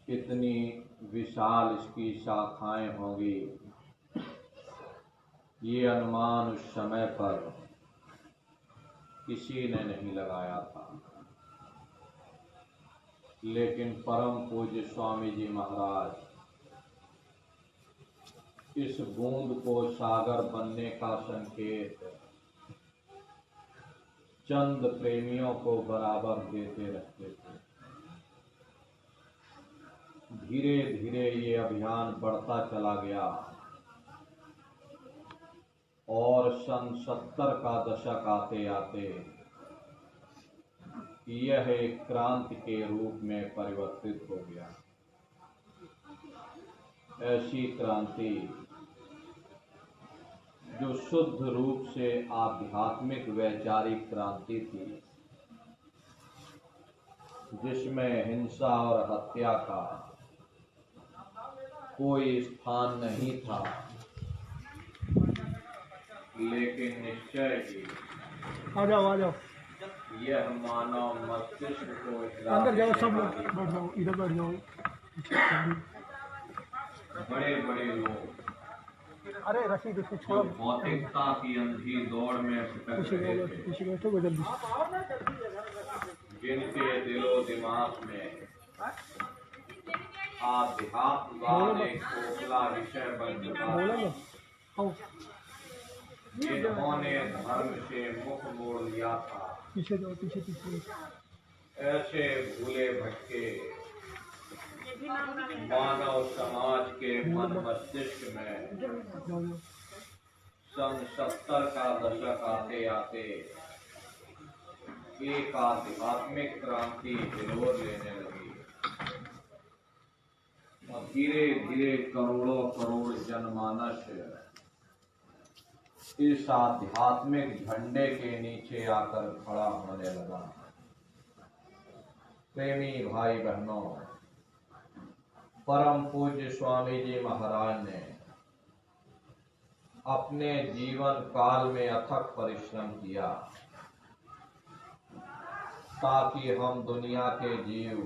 कितनी विशाल इसकी शाखाएं होंगी, ये अनुमान उस समय पर किसी ने नहीं लगाया था। लेकिन परम पूज्य स्वामी जी महाराज इस बूंद को सागर बनने का संकेत चंद प्रेमियों को बराबर देते रहते थे। धीरे धीरे ये अभियान बढ़ता चला गया और सन 70 का दशक आते आते यह एक क्रांति के रूप में परिवर्तित हो गया। ऐसी क्रांति जो शुद्ध रूप से आध्यात्मिक वैचारिक क्रांति थी, जिसमें हिंसा और हत्या का कोई स्थान नहीं था, लेकिन निश्चय ही आ जाओ यह मानव मस्तिष्क को अंदर जाओ, सब लोग बैठ जाओ, इधर बैठ जाओ। बड़े बड़े लोग अरे रसीद इसको जो छोड़ो, भौतिकता की अंधी दौड़ में भटक रहे थे, बैठो जल्दी। जिनके दिलो दिमाग में आध्यात्मवाद एक खोखला विषय बन चुका था, जिन्होंने धर्म से मुख मोड़ लिया था, पीछे जाओ, पीछे। ऐसे भूले भटके मानव समाज के मन मस्तिष्क में सन 70 का दशक आते आते एक आध्यात्मिक क्रांति हिलोर लेने लगी और धीरे धीरे करोड़ों करोड़ जनमानस इस आध्यात्मिक झंडे के नीचे आकर खड़ा होने लगा। प्रेमी भाई बहनों, परम पूज्य स्वामी जी महाराज ने अपने जीवन काल में अथक परिश्रम किया ताकि हम दुनिया के जीव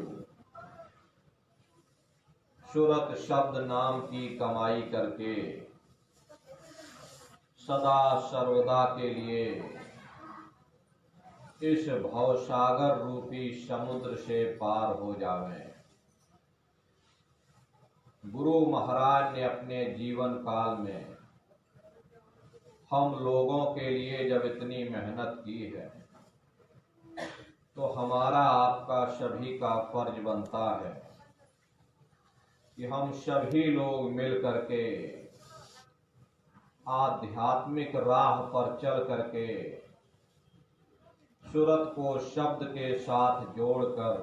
सूरत शब्द नाम की कमाई करके सदा सर्वदा के लिए इस भवसागर रूपी समुद्र से पार हो जावें। गुरु महाराज ने अपने जीवन काल में हम लोगों के लिए जब इतनी मेहनत की है, तो हमारा आपका सभी का फर्ज बनता है कि हम सभी लोग मिल करके आध्यात्मिक राह पर चल करके सूरत को शब्द के साथ जोड़कर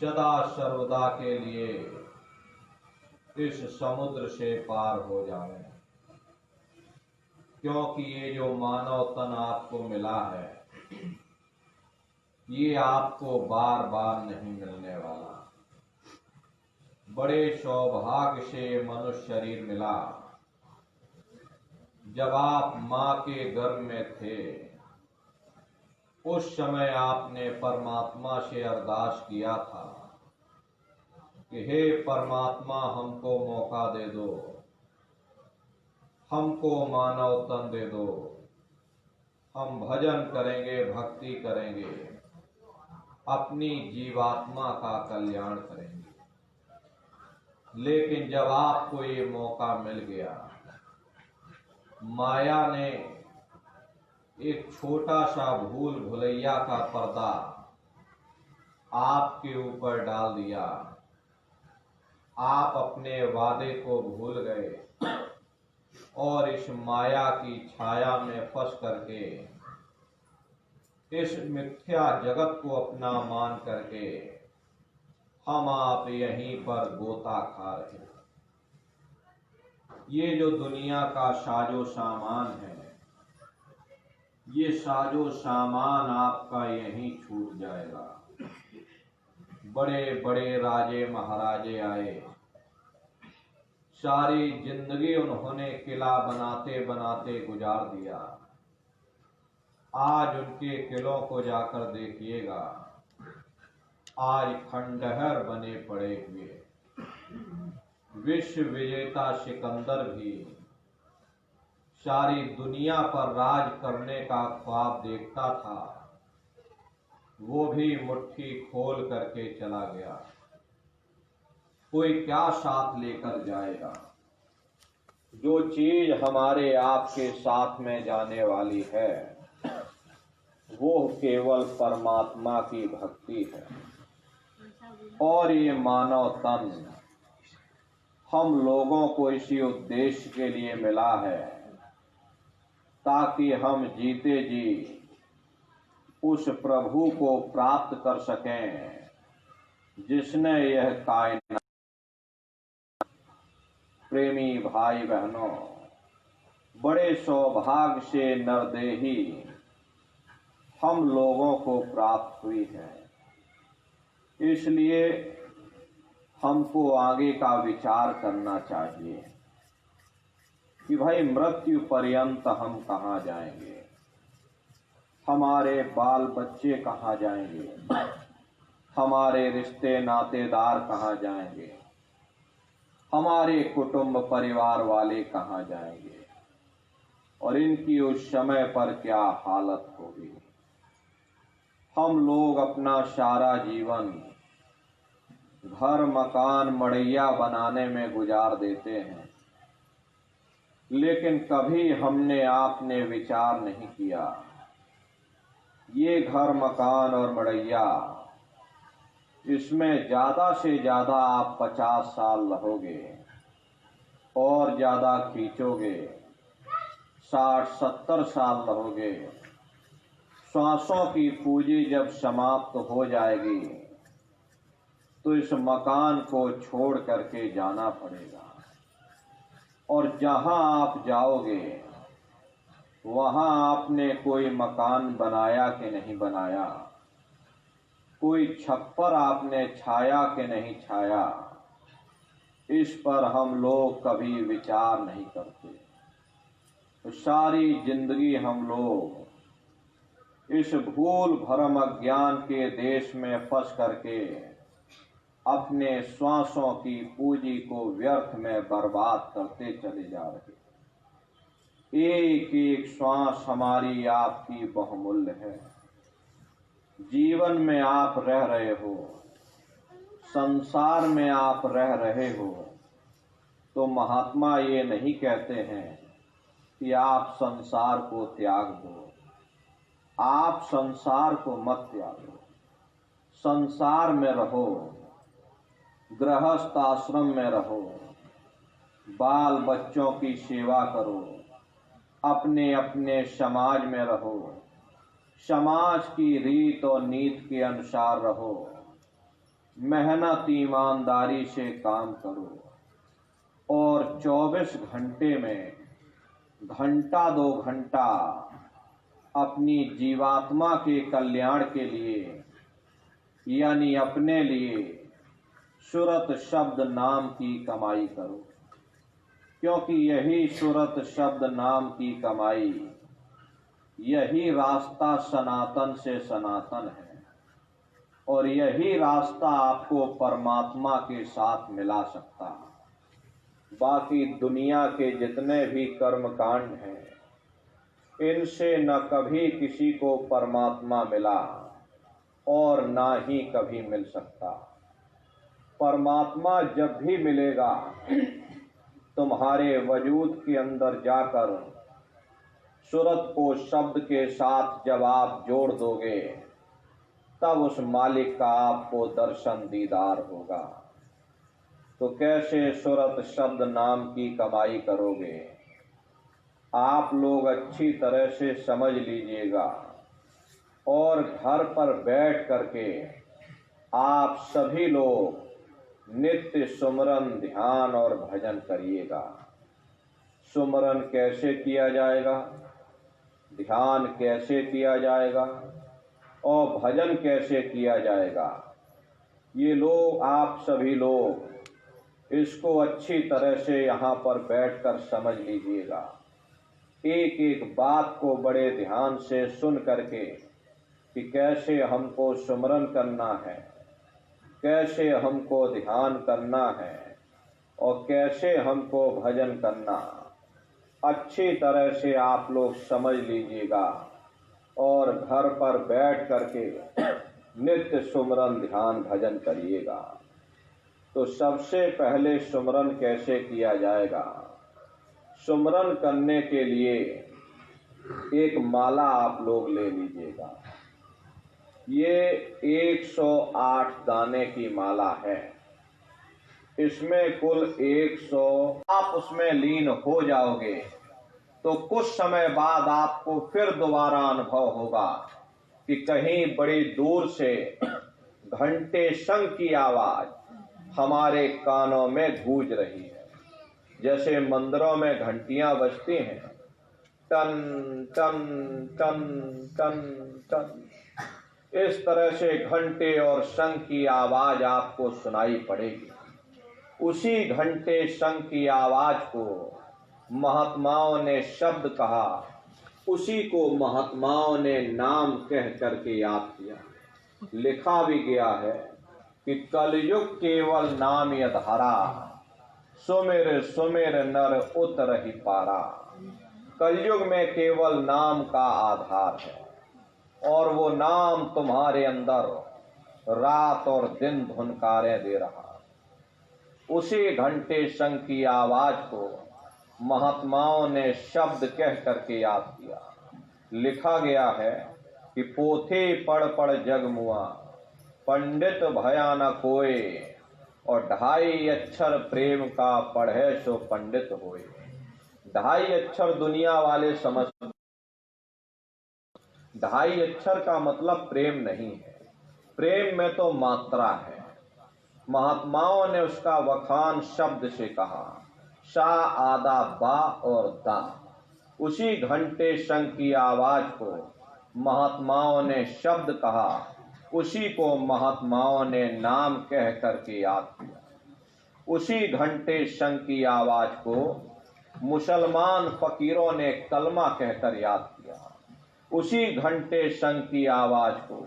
सदा सर्वदा के लिए इस समुद्र से पार हो जाए। क्योंकि ये जो मानव तन आपको मिला है, ये आपको बार बार नहीं मिलने वाला। बड़े सौभाग्य से मनुष्य शरीर मिला। जब आप मां के गर्भ में थे, उस समय आपने परमात्मा से अरदास किया था कि हे परमात्मा, हमको मौका दे दो, हमको मानव तन दे दो, हम भजन करेंगे, भक्ति करेंगे, अपनी जीवात्मा का कल्याण करेंगे। लेकिन जब आपको ये मौका मिल गया, माया ने एक छोटा सा भूल भुलैया का पर्दा आपके ऊपर डाल दिया। आप अपने वादे को भूल गए और इस माया की छाया में फंस करके इस मिथ्या जगत को अपना मान करके हम आप यहीं पर गोता खा रहे हैं। ये जो दुनिया का साजो सामान है, ये साजो सामान आपका यहीं छूट जाएगा। बड़े बड़े राजे महाराजे आए, सारी जिंदगी उन्होंने किला बनाते बनाते गुजार दिया। आज उनके किलों को जाकर देखिएगा, आज खंडहर बने पड़े हुए। विश्व विजेता सिकंदर भी सारी दुनिया पर राज करने का ख्वाब देखता था, वो भी मुट्ठी खोल करके चला गया। कोई क्या साथ लेकर जाएगा? जो चीज हमारे आपके साथ में जाने वाली है वो केवल परमात्मा की भक्ति है। और ये मानव तन हम लोगों को इसी उद्देश्य के लिए मिला है ताकि हम जीते जी उस प्रभु को प्राप्त कर सकें जिसने यह कायनात। प्रेमी भाई बहनों, बड़े सौभाग्य से नरदेही हम लोगों को प्राप्त हुई है। इसलिए हमको आगे का विचार करना चाहिए कि भाई मृत्यु पर्यंत हम कहाँ जाएंगे, हमारे बाल बच्चे कहाँ जाएंगे, हमारे रिश्ते नातेदार कहाँ जाएंगे, हमारे कुटुंब परिवार वाले कहाँ जाएंगे और इनकी उस समय पर क्या हालत होगी। हम लोग अपना सारा जीवन घर मकान मड़ैया बनाने में गुजार देते हैं, लेकिन कभी हमने आपने विचार नहीं किया ये घर मकान और मड़ैया, इसमें ज़्यादा से ज़्यादा आप 50 साल रहोगे और ज़्यादा खींचोगे 60-70 साल रहोगे। श्वासों की पूंजी जब समाप्त हो जाएगी तो इस मकान को छोड़ करके जाना पड़ेगा। और जहां आप जाओगे वहां आपने कोई मकान बनाया कि नहीं बनाया, कोई छप्पर आपने छाया कि नहीं छाया, इस पर हम लोग कभी विचार नहीं करते। तो सारी जिंदगी हम लोग इस भूल भरम अज्ञान के देश में फंस करके अपने श्वासों की पूंजी को व्यर्थ में बर्बाद करते चले जा रहे। एक एक श्वास हमारी आपकी बहुमूल्य है। जीवन में आप रह रहे हो, संसार में आप रह रहे हो, तो महात्मा ये नहीं कहते हैं कि आप संसार को त्याग दो। आप संसार को मत त्यागो, संसार में रहो, गृहस्थ आश्रम में रहो, बाल बच्चों की सेवा करो, अपने अपने समाज में रहो, समाज की रीत और नीति के अनुसार रहो, मेहनत ईमानदारी से काम करो और 24 घंटे में घंटा 2 घंटा अपनी जीवात्मा के कल्याण के लिए यानी अपने लिए सुरत शब्द नाम की कमाई करो, क्योंकि यही सुरत शब्द नाम की कमाई, यही रास्ता सनातन से सनातन है और यही रास्ता आपको परमात्मा के साथ मिला सकता है। बाकी दुनिया के जितने भी कर्मकांड हैं इनसे न कभी किसी को परमात्मा मिला और ना ही कभी मिल सकता। परमात्मा जब भी मिलेगा तुम्हारे वजूद के अंदर जाकर सूरत को शब्द के साथ जब आप जोड़ दोगे तब उस मालिक का आपको दर्शन दीदार होगा। तो कैसे सूरत शब्द नाम की कमाई करोगे? आप लोग अच्छी तरह से समझ लीजिएगा और घर पर बैठ करके आप सभी लोग नित्य सुमरन ध्यान और भजन करिएगा। सुमरन कैसे किया जाएगा, ध्यान कैसे किया जाएगा और भजन कैसे किया जाएगा, ये लोग आप सभी लोग इसको अच्छी तरह से यहाँ पर बैठकर समझ लीजिएगा। एक एक बात को बड़े ध्यान से सुन करके कि कैसे हमको सुमरन करना है, कैसे हमको ध्यान करना है और कैसे हमको भजन करना अच्छी तरह से आप लोग समझ लीजिएगा और घर पर बैठ करके नित्य सुमरन ध्यान भजन करिएगा। तो सबसे पहले सुमरन कैसे किया जाएगा? सुमरन करने के लिए एक माला आप लोग ले लीजिएगा। ये 108 दाने की माला है। इसमें कुल 100 आप उसमें लीन हो जाओगे तो कुछ समय बाद आपको फिर दोबारा अनुभव होगा कि कहीं बड़ी दूर से घंटे शंख की आवाज हमारे कानों में गूंज रही है। जैसे मंदिरों में घंटियां बजती हैं, टन टन टन टन टन, इस तरह से घंटे और शंख की आवाज आपको सुनाई पड़ेगी। उसी घंटे शंख की आवाज को महात्माओं ने शब्द कहा, उसी को महात्माओं ने नाम कह करके याद किया। लिखा भी गया है कि कलयुग केवल नाम यधारा, सुमिर सुमिर नर उतर ही पारा। कलयुग में केवल नाम का आधार है और वो नाम तुम्हारे अंदर रात और दिन धुनकारें दे रहा। उसी घंटे शंख की आवाज को महात्माओं ने शब्द कह करके याद किया। लिखा गया है कि पोथे पढ़ पढ़ जग मुआ, पंडित भया न कोय, और 2.5 अक्षर प्रेम का पढ़े सो पंडित होए। 2.5 अक्षर दुनिया वाले समझ, 2.5 अक्षर का मतलब प्रेम नहीं है। प्रेम में तो मात्रा है। महात्माओं ने उसका वखान शब्द से कहा, शा आदा बा और दा। उसी घंटे शंख की आवाज को महात्माओं ने शब्द कहा, उसी को महात्माओं ने नाम कह करके याद किया। उसी घंटे शंख की आवाज को मुसलमान फकीरों ने कलमा कहकर याद किया। उसी घंटे शंख की आवाज को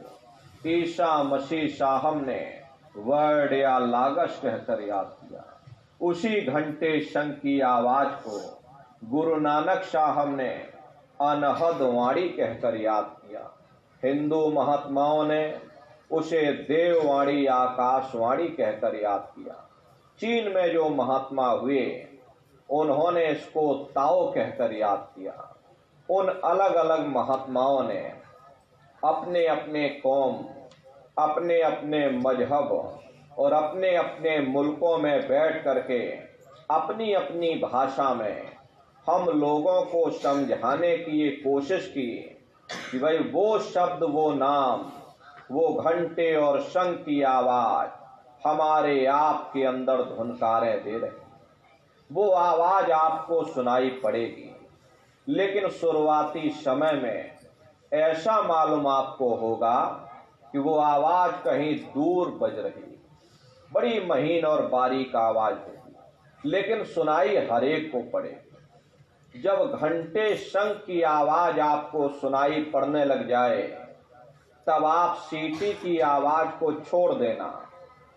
ईसा मसीह साहब ने वर्ड या लागस कहकर याद किया। उसी घंटे शंख की आवाज को गुरु नानक साहब ने अनहद वाणी कहकर याद किया। हिंदू महात्माओं ने उसे देववाणी आकाशवाणी कहकर याद किया। चीन में जो महात्मा हुए उन्होंने इसको ताओ कहकर याद किया। उन अलग अलग महात्माओं ने अपने अपने कौम, अपने अपने मजहब और अपने अपने मुल्कों में बैठ करके अपनी अपनी भाषा में हम लोगों को समझाने की ये कोशिश की कि भाई वो शब्द, वो नाम, वो घंटे और शंख की आवाज हमारे आप के अंदर धुनकारें दे रही। वो आवाज आपको सुनाई पड़ेगी, लेकिन शुरुआती समय में ऐसा मालूम आपको होगा कि वो आवाज कहीं दूर बज रही, बड़ी महीन और बारीक आवाज होगी, लेकिन सुनाई हरेक को पड़ेगी। जब घंटे शंख की आवाज आपको सुनाई पड़ने लग जाए तब आप सीटी की आवाज को छोड़ देना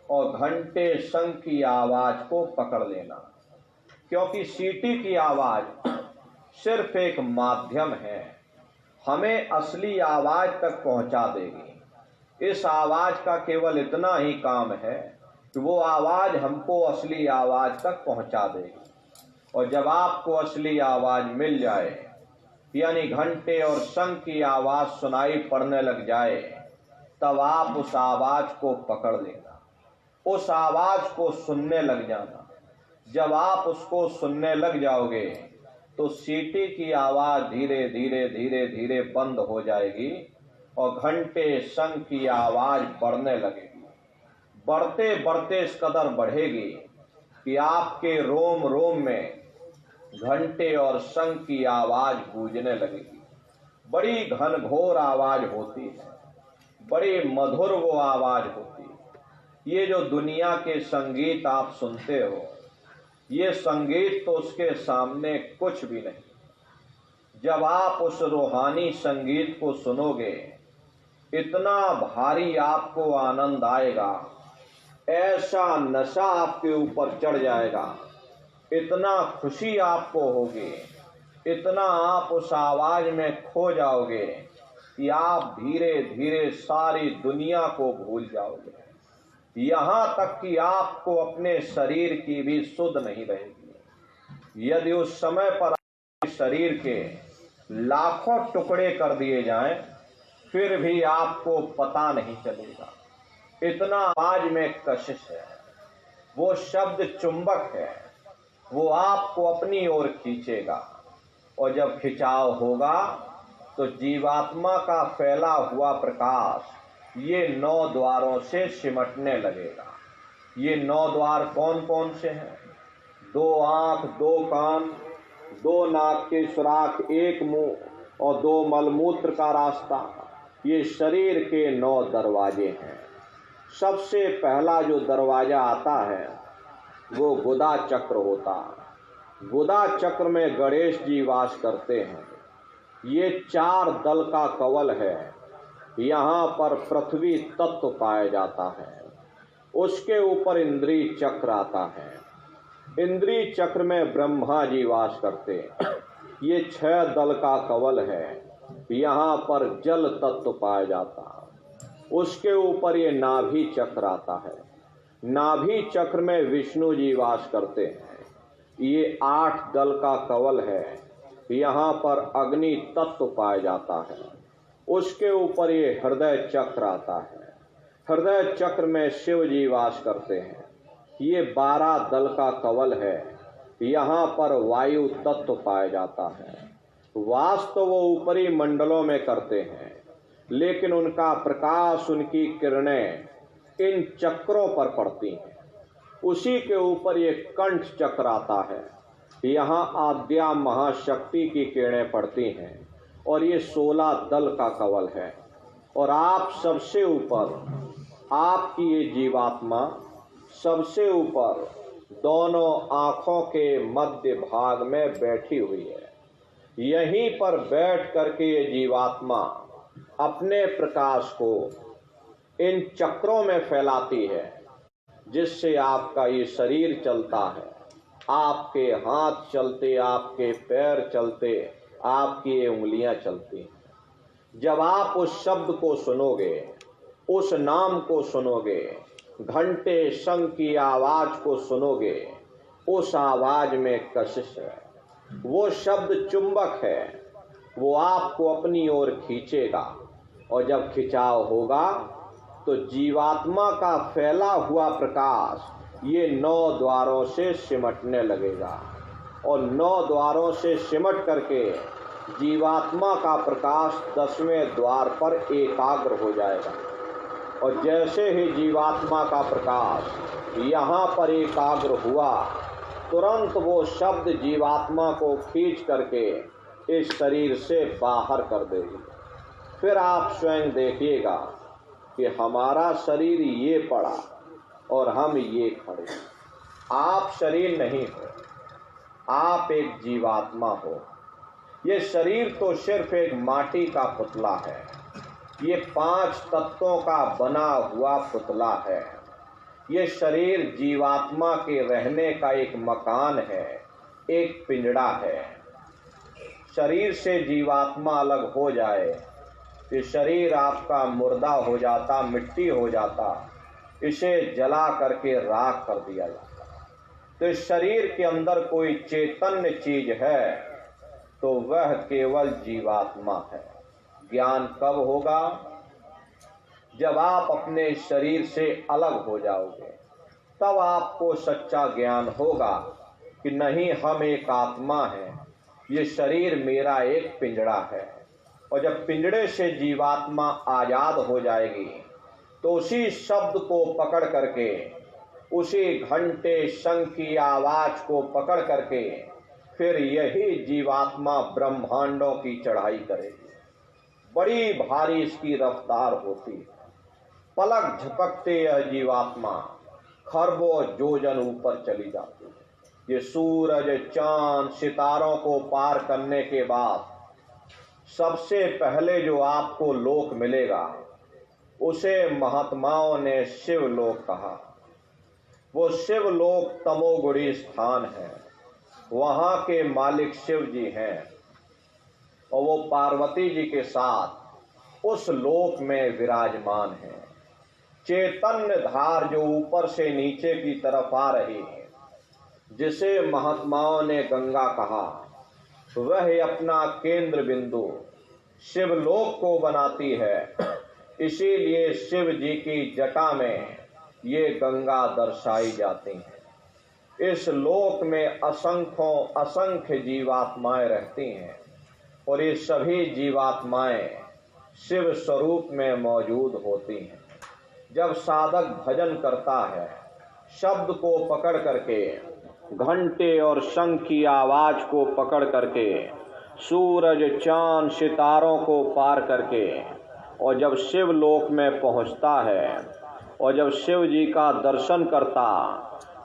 और घंटे शंख की आवाज को पकड़ लेना, क्योंकि सीटी की आवाज सिर्फ एक माध्यम है, हमें असली आवाज तक पहुंचा देगी। इस आवाज का केवल इतना ही काम है कि वो आवाज हमको असली आवाज तक पहुंचा देगी। और जब आपको असली आवाज मिल जाए, यानी घंटे और शंख की आवाज सुनाई पड़ने लग जाए, तब आप उस आवाज को पकड़ लेना, उस आवाज को सुनने लग जाना। जब आप उसको सुनने लग जाओगे तो सीटी की आवाज धीरे धीरे धीरे धीरे बंद हो जाएगी और घंटे शंख की आवाज बढ़ने लगेगी। बढ़ते बढ़ते इस कदर बढ़ेगी कि आपके रोम रोम में घंटे और शंख की आवाज गूंजने लगेगी। बड़ी घनघोर आवाज होती है, बड़ी मधुर वो आवाज होती है। ये जो दुनिया के संगीत आप सुनते हो, ये संगीत तो उसके सामने कुछ भी नहीं। जब आप उस रूहानी संगीत को सुनोगे, इतना भारी आपको आनंद आएगा ऐसा नशा आपके ऊपर चढ़ जाएगा, इतना खुशी आपको होगी, इतना आप उस आवाज में खो जाओगे कि आप धीरे धीरे सारी दुनिया को भूल जाओगे। यहां तक कि आपको अपने शरीर की भी सुध नहीं रहेगी। यदि उस समय पर शरीर के लाखों टुकड़े कर दिए जाएं, फिर भी आपको पता नहीं चलेगा। इतना आवाज में कशिश है। वो शब्द चुंबक है, वो आपको अपनी ओर खींचेगा, और जब खिंचाव होगा तो जीवात्मा का फैला हुआ प्रकाश ये 9 द्वारों से सिमटने लगेगा। ये 9 द्वार कौन कौन से हैं? 2 आंख, 2 कान, 2 नाक के सुराख, 1 मुंह और 2 मलमूत्र का रास्ता। ये शरीर के 9 दरवाजे हैं। सबसे पहला जो दरवाजा आता है वो गुदा चक्र होता है। गुदा चक्र में गणेश जी वास करते हैं। ये 4 दल का कवल है। यहाँ पर पृथ्वी तत्व पाया जाता है। उसके ऊपर इंद्रिय चक्र आता है। इंद्रिय चक्र में ब्रह्मा जी वास करते हैं। ये 6 दल का कवल है। यहाँ पर जल तत्व पाया जाता है। उसके ऊपर ये नाभि चक्र आता है। नाभि चक्र में विष्णु जी वास करते हैं। ये 8 दल का कवल है। यहाँ पर अग्नि तत्व पाया जाता है। उसके ऊपर ये हृदय चक्र आता है। हृदय चक्र में शिव जी वास करते हैं। ये 12 दल का कवल है। यहाँ पर वायु तत्व पाया जाता है। वास तो वो ऊपरी मंडलों में करते हैं, लेकिन उनका प्रकाश, उनकी किरणें इन चक्रों पर पड़ती हैं। उसी के ऊपर ये कंठ चक्र आता है। यहाँ आद्या महाशक्ति की किरणें पड़ती हैं, और ये 16 दल का कवल है। और आप सबसे ऊपर, आपकी ये जीवात्मा सबसे ऊपर दोनों आंखों के मध्य भाग में बैठी हुई है। यहीं पर बैठ करके ये जीवात्मा अपने प्रकाश को इन चक्रों में फैलाती है, जिससे आपका ये शरीर चलता है। आपके हाथ चलते, आपके पैर चलते, आपकी उंगलियां चलती हैं। जब आप उस शब्द को सुनोगे, उस नाम को सुनोगे, घंटे शंख की आवाज को सुनोगे, उस आवाज में कशिश है। वो शब्द चुंबक है। वो आपको अपनी ओर खींचेगा, और जब खिंचाव होगा तो जीवात्मा का फैला हुआ प्रकाश ये 9 द्वारों से सिमटने लगेगा, और 9 द्वारों से सिमट करके जीवात्मा का प्रकाश 10वें द्वार पर एकाग्र हो जाएगा। और जैसे ही जीवात्मा का प्रकाश यहाँ पर एकाग्र हुआ, तुरंत वो शब्द जीवात्मा को खींच करके इस शरीर से बाहर कर देगी। फिर आप स्वयं देखिएगा कि हमारा शरीर ये पड़ा और हम ये खड़े। आप शरीर नहीं हो, आप एक जीवात्मा हो। ये शरीर तो सिर्फ एक माटी का पुतला है। ये 5 तत्वों का बना हुआ पुतला है। ये शरीर जीवात्मा के रहने का एक मकान है, एक पिंजड़ा है। शरीर से जीवात्मा अलग हो जाए, ये शरीर आपका मुर्दा हो जाता, मिट्टी हो जाता, इसे जला करके राख कर दिया जाता। तो इस शरीर के अंदर कोई चैतन्य चीज है तो वह केवल जीवात्मा है। ज्ञान कब होगा? जब आप अपने शरीर से अलग हो जाओगे, तब आपको सच्चा ज्ञान होगा कि नहीं, हम एक आत्मा हैं, ये शरीर मेरा एक पिंजड़ा है। और जब पिंजड़े से जीवात्मा आजाद हो जाएगी तो उसी शब्द को पकड़ करके, उसी घंटे शंख की आवाज को पकड़ करके फिर यही जीवात्मा ब्रह्मांडों की चढ़ाई करेगी। बड़ी भारी इसकी रफ्तार होती है। पलक झपकते यह जीवात्मा खरबों योजन ऊपर चली जाती है। ये सूरज, चांद, सितारों को पार करने के बाद सबसे पहले जो आपको लोक मिलेगा उसे महात्माओं ने शिव लोक कहा। वो शिवलोक तमोगुणी स्थान है। वहां के मालिक शिव जी हैं और वो पार्वती जी के साथ उस लोक में विराजमान है। चैतन्य धार जो ऊपर से नीचे की तरफ आ रही है, जिसे महात्माओं ने गंगा कहा, वह अपना केंद्र बिंदु शिवलोक को बनाती है। इसीलिए शिव जी की जटा में ये गंगा दर्शाई जाती हैं। इस लोक में असंख्य जीवात्माएं रहती हैं और ये सभी जीवात्माएं शिव स्वरूप में मौजूद होती हैं। जब साधक भजन करता है, शब्द को पकड़ करके, घंटे और शंख की आवाज को पकड़ करके, सूरज चांद सितारों को पार करके, और जब शिव लोक में पहुंचता है और जब शिव जी का दर्शन करता,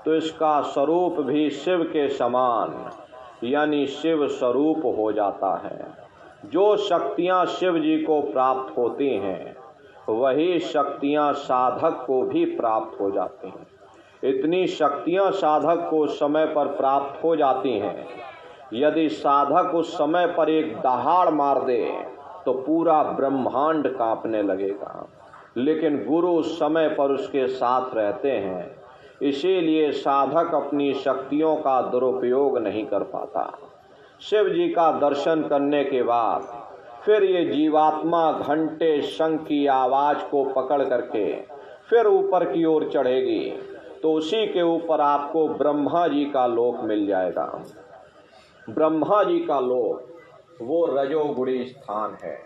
तो इसका स्वरूप भी शिव के समान यानी शिव स्वरूप हो जाता है। जो शक्तियां शिव जी को प्राप्त होती हैं, वही शक्तियां साधक को भी प्राप्त हो जाती हैं। इतनी शक्तियां साधक को समय पर प्राप्त हो जाती हैं, यदि साधक उस समय पर एक दहाड़ मार दे तो पूरा ब्रह्मांड कांपने लगेगा। लेकिन गुरु उस समय पर उसके साथ रहते हैं, इसीलिए साधक अपनी शक्तियों का दुरुपयोग नहीं कर पाता। शिव जी का दर्शन करने के बाद फिर ये जीवात्मा घंटे शंख की आवाज को पकड़ करके फिर ऊपर की ओर चढ़ेगी, तो उसी के ऊपर आपको ब्रह्मा जी का लोक मिल जाएगा। ब्रह्मा जी का लोक वो रजोगुणी स्थान है।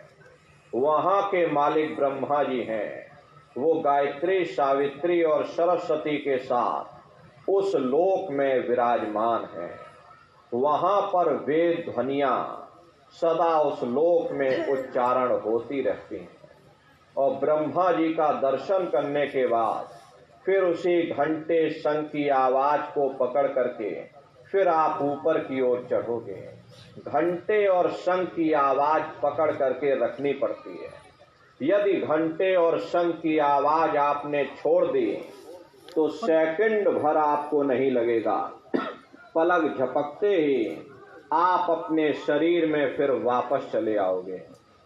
वहाँ के मालिक ब्रह्मा जी हैं। वो गायत्री, सावित्री और सरस्वती के साथ उस लोक में विराजमान हैं। वहाँ पर वेद ध्वनियाँ सदा उस लोक में उच्चारण होती रहती हैं। और ब्रह्मा जी का दर्शन करने के बाद फिर उसी घंटे शंख की आवाज को पकड़ करके फिर आप ऊपर की ओर चढ़ोगे। घंटे और शंख की आवाज पकड़ करके रखनी पड़ती है। यदि घंटे और शंख की आवाज आपने छोड़ दी तो सेकंड भर आपको नहीं लगेगा, पलक झपकते ही आप अपने शरीर में फिर वापस चले आओगे।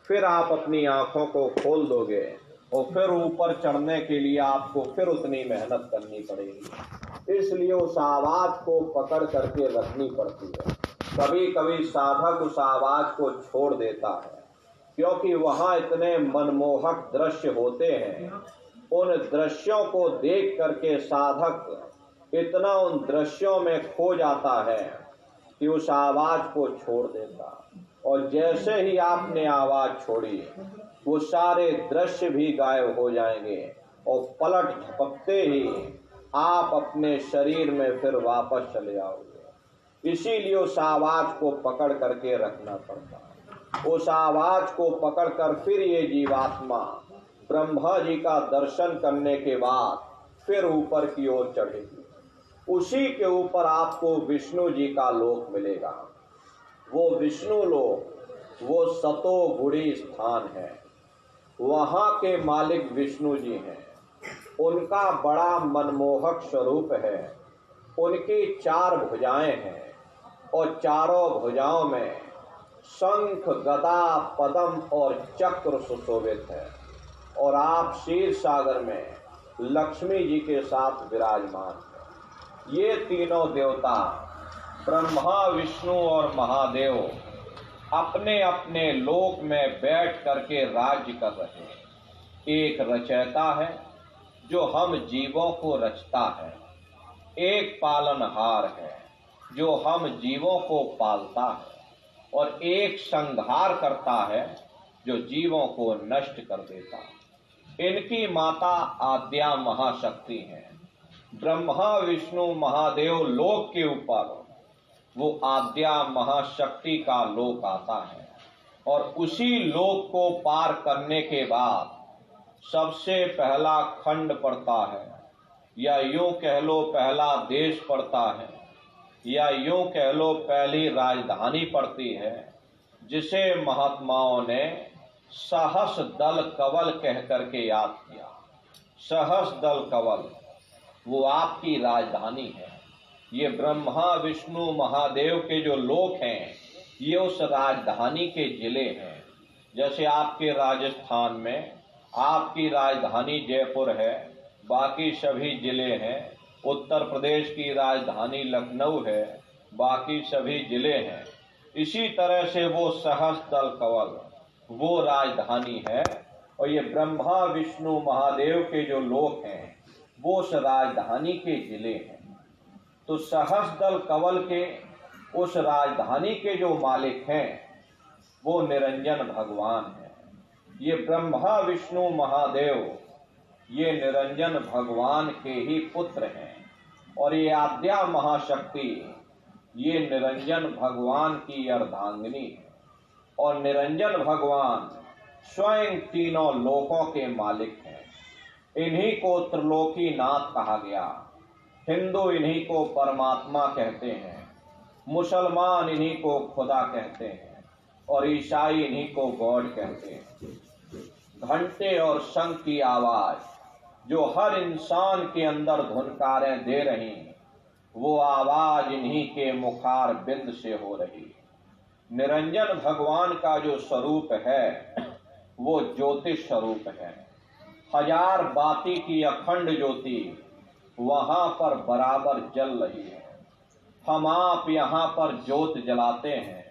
फिर आप अपनी आंखों को खोल दोगे और फिर ऊपर चढ़ने के लिए आपको फिर उतनी मेहनत करनी पड़ेगी। इसलिए उस आवाज को पकड़ करके रखनी पड़ती है। कभी कभी साधक उस आवाज को छोड़ देता है, क्योंकि वहाँ इतने मनमोहक दृश्य होते हैं। उन दृश्यों को देख करके साधक इतना उन दृश्यों में खो जाता है कि उस आवाज को छोड़ देता। और जैसे ही आपने आवाज छोड़ी, वो सारे दृश्य भी गायब हो जाएंगे और पलट झपकते ही आप अपने शरीर में फिर वापस चले आओगे। इसीलिए उस आवाज को पकड़ करके रखना पड़ता है। उस आवाज को पकड़कर फिर ये जीवात्मा ब्रह्मा जी का दर्शन करने के बाद फिर ऊपर की ओर चढ़ेगी। उसी के ऊपर आपको विष्णु जी का लोक मिलेगा। वो विष्णु लोक वो सतोगुणी स्थान है। वहाँ के मालिक विष्णु जी हैं। उनका बड़ा मनमोहक स्वरूप है। उनकी 4 भुजाएं हैं और चारों भुजाओं में शंख, गदा, पद्म और चक्र सुशोभित है। और आप क्षीर सागर में लक्ष्मी जी के साथ विराजमान हैं। ये तीनों देवता ब्रह्मा, विष्णु और महादेव अपने अपने लोक में बैठ करके राज्य कर रहे हैं। एक रचयिता है जो हम जीवों को रचता है, एक पालनहार है जो हम जीवों को पालता है, और एक संहार करता है जो जीवों को नष्ट कर देता है। इनकी माता आद्या महाशक्ति है। ब्रह्मा, विष्णु, महादेव लोक के ऊपर वो आद्या महाशक्ति का लोक आता है। और उसी लोक को पार करने के बाद सबसे पहला खंड पड़ता है, या यूं कह लो पहला देश पड़ता है, या यूं कह लो पहली राजधानी पड़ती है, जिसे महात्माओं ने सहस दल कवल कह करके याद किया। सहस दल कवल वो आपकी राजधानी है। ये ब्रह्मा विष्णु महादेव के जो लोक हैं, ये उस राजधानी के जिले हैं। जैसे आपके राजस्थान में आपकी राजधानी जयपुर है, बाकी सभी जिले हैं। उत्तर प्रदेश की राजधानी लखनऊ है, बाकी सभी जिले हैं। इसी तरह से वो सहस्त्रदल कवल वो राजधानी है, और ये ब्रह्मा विष्णु महादेव के जो लोक हैं वो उस राजधानी के जिले हैं। तो सहस्त्रदल कवल के उस राजधानी के जो मालिक हैं वो निरंजन भगवान हैं। ये ब्रह्मा विष्णु महादेव ये निरंजन भगवान के ही पुत्र हैं, और ये आद्या महाशक्ति ये निरंजन भगवान की अर्धांगिनी है। और निरंजन भगवान स्वयं तीनों लोकों के मालिक हैं। इन्हीं को त्रिलोकीनाथ कहा गया। हिंदू इन्हीं को परमात्मा कहते हैं, मुसलमान इन्हीं को खुदा कहते हैं, और ईसाई इन्हीं को गॉड कहते हैं। घंटे और शंख की आवाज जो हर इंसान के अंदर धुनकारें दे रही, वो आवाज इन्हीं के मुखार बिंद से हो रही। निरंजन भगवान का जो स्वरूप है वो ज्योतिष स्वरूप है। हजार बाती की अखंड ज्योति वहां पर बराबर जल रही है। हम आप यहाँ पर ज्योत जलाते हैं।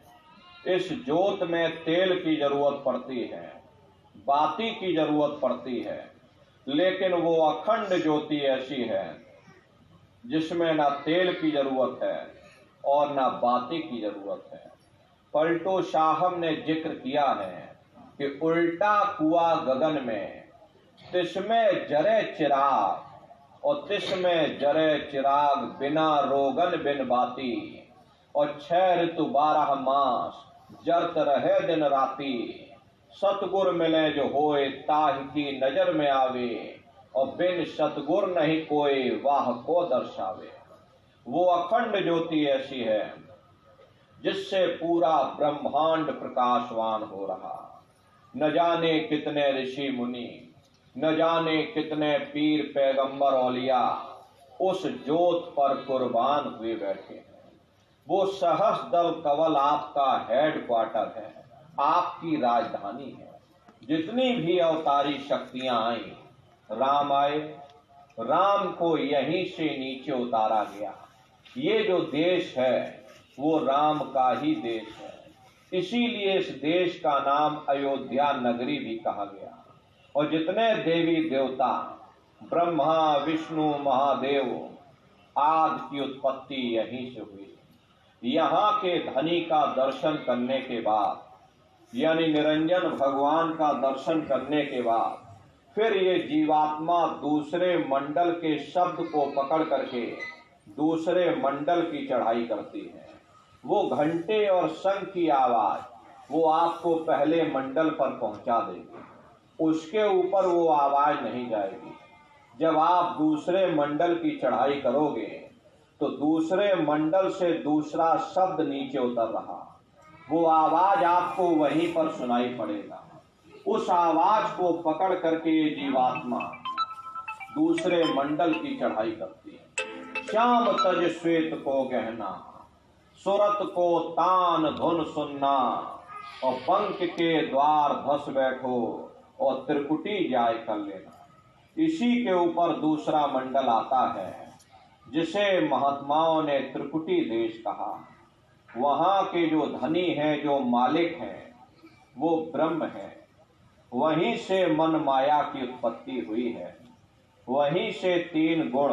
इस ज्योत में तेल की जरूरत पड़ती है, बाती की जरूरत पड़ती है, लेकिन वो अखंड ज्योति ऐसी है जिसमें ना तेल की जरूरत है और ना बाती की जरूरत है। पलटू साहब ने जिक्र किया है कि उल्टा कुआ गगन में तिसमें जरे चिराग, और तिसमें जरे चिराग बिना रोगन बिन बाती, और 6 ऋतु 12 मास जरत रहे दिन राती। सतगुर मिले जो होए ताहि की नजर में आवे, और बिन सतगुर नहीं कोई वाह को दर्शावे। वो अखंड ज्योति ऐसी है जिससे पूरा ब्रह्मांड प्रकाशवान हो रहा। न जाने कितने ऋषि मुनि, न जाने कितने पीर पैगंबर औलिया उस ज्योत पर कुर्बान हुए बैठे हैं। वो सहस्त्रदल कवल आपका हेडक्वार्टर है, आपकी राजधानी है। जितनी भी अवतारी शक्तियां आई, राम आए, राम को यहीं से नीचे उतारा गया। ये जो देश है वो राम का ही देश है। इसीलिए इस देश का नाम अयोध्या नगरी भी कहा गया। और जितने देवी देवता ब्रह्मा विष्णु महादेव आदि की उत्पत्ति यहीं से हुई। यहाँ के धनी का दर्शन करने के बाद, यानी निरंजन भगवान का दर्शन करने के बाद, फिर ये जीवात्मा दूसरे मंडल के शब्द को पकड़ करके दूसरे मंडल की चढ़ाई करती है। वो घंटे और शंख की आवाज वो आपको पहले मंडल पर पहुंचा देगी, उसके ऊपर वो आवाज नहीं जाएगी। जब आप दूसरे मंडल की चढ़ाई करोगे तो दूसरे मंडल से दूसरा शब्द नीचे उतर रहा, वो आवाज आपको वहीं पर सुनाई पड़ेगा। उस आवाज को पकड़ करके ये जीवात्मा दूसरे मंडल की चढ़ाई करती है। श्याम तज श्वेत को गहना, सुरत को तान धुन सुनना, और पंख के द्वार धस बैठो, और त्रिकुटी जाय कर लेना। इसी के ऊपर दूसरा मंडल आता है जिसे महात्माओं ने त्रिकुटी देश कहा। वहां के जो धनी हैं, जो मालिक हैं, वो ब्रह्म है। वहीं से मन माया की उत्पत्ति हुई है। वहीं से 3 गुण,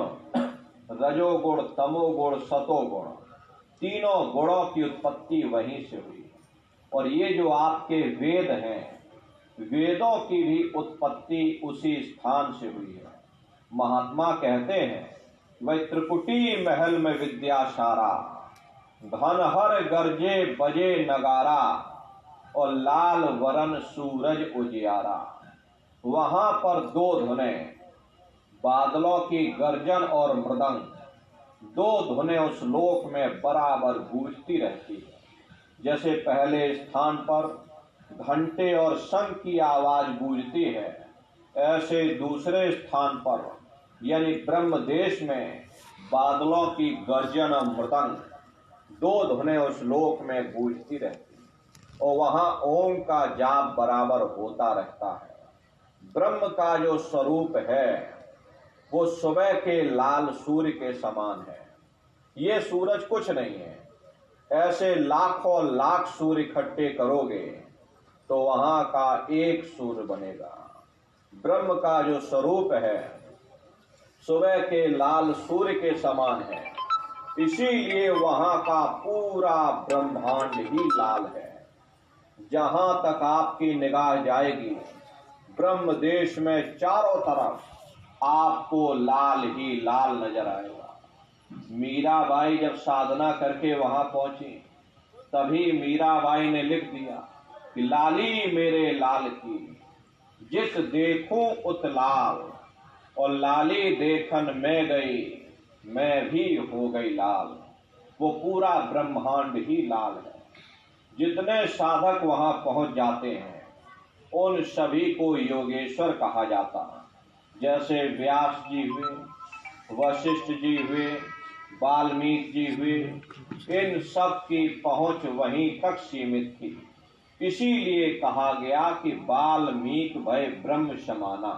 रजोगुण तमोगुण सतोगुण, तीनों गुणों की उत्पत्ति वहीं से हुई। और ये जो आपके वेद हैं, वेदों की भी उत्पत्ति उसी स्थान से हुई है। महात्मा कहते हैं, वह त्रिकुटी महल में विद्या सारा, घन हर गरजे बजे नगारा, और लाल वरन सूरज उजियारा। वहां पर 2 धुनें, बादलों की गर्जन और मृदंग, 2 धुनें उस लोक में बराबर गूंजती रहती है। जैसे पहले स्थान पर घंटे और शंख की आवाज गूंजती है, ऐसे दूसरे स्थान पर यानी ब्रह्म देश में बादलों की गर्जन और मृदंग दो धुनें उस लोक में गूंजती रहती और वहां ओम का जाप बराबर होता रहता है। ब्रह्म का जो स्वरूप है वो सुबह के लाल सूर्य के समान है। ये सूरज कुछ नहीं है। ऐसे लाखों लाख सूर्य इकट्ठे करोगे तो वहां का एक सूर्य बनेगा। ब्रह्म का जो स्वरूप है सुबह के लाल सूर्य के समान है, इसीलिए वहां का पूरा ब्रह्मांड ही लाल है। जहां तक आपकी निगाह जाएगी ब्रह्म देश में चारों तरफ आपको लाल ही लाल नजर आएगा। मीराबाई जब साधना करके वहां पहुंची तभी मीराबाई ने लिख दिया कि लाली मेरे लाल की जिस देखूं उत लाल, और लाली देखन में गई मैं भी हो गई लाल। वो पूरा ब्रह्मांड ही लाल है। जितने साधक वहां पहुंच जाते हैं उन सभी को योगेश्वर कहा जाता है। जैसे व्यास जी हुए, वशिष्ठ जी हुए, वाल्मीकि जी हुए, इन सब की पहुंच वहीं तक सीमित थी। इसीलिए कहा गया कि वाल्मीकि भय ब्रह्म समाना।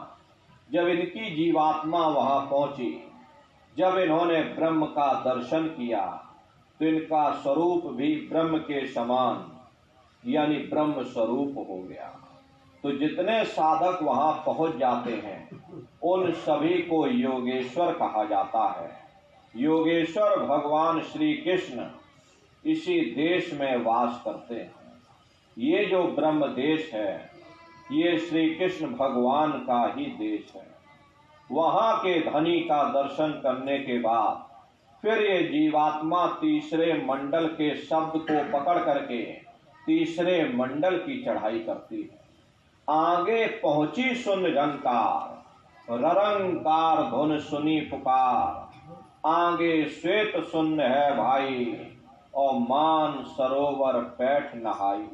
जब इनकी जीवात्मा वहां पहुंची, जब इन्होंने ब्रह्म का दर्शन किया तो इनका स्वरूप भी ब्रह्म के समान यानी ब्रह्म स्वरूप हो गया। तो जितने साधक वहां पहुंच जाते हैं उन सभी को योगेश्वर कहा जाता है। योगेश्वर भगवान श्री कृष्ण इसी देश में वास करते हैं। ये जो ब्रह्म देश है ये श्री कृष्ण भगवान का ही देश है। वहां के धनी का दर्शन करने के बाद फिर ये जीवात्मा तीसरे मंडल के शब्द को पकड़ करके तीसरे मंडल की चढ़ाई करती है। आगे पहुंची सुन झंकार, ररंकार धुन सुनी पुकार, आगे श्वेत सुन्न है भाई और मान सरोवर पैठ नहाई।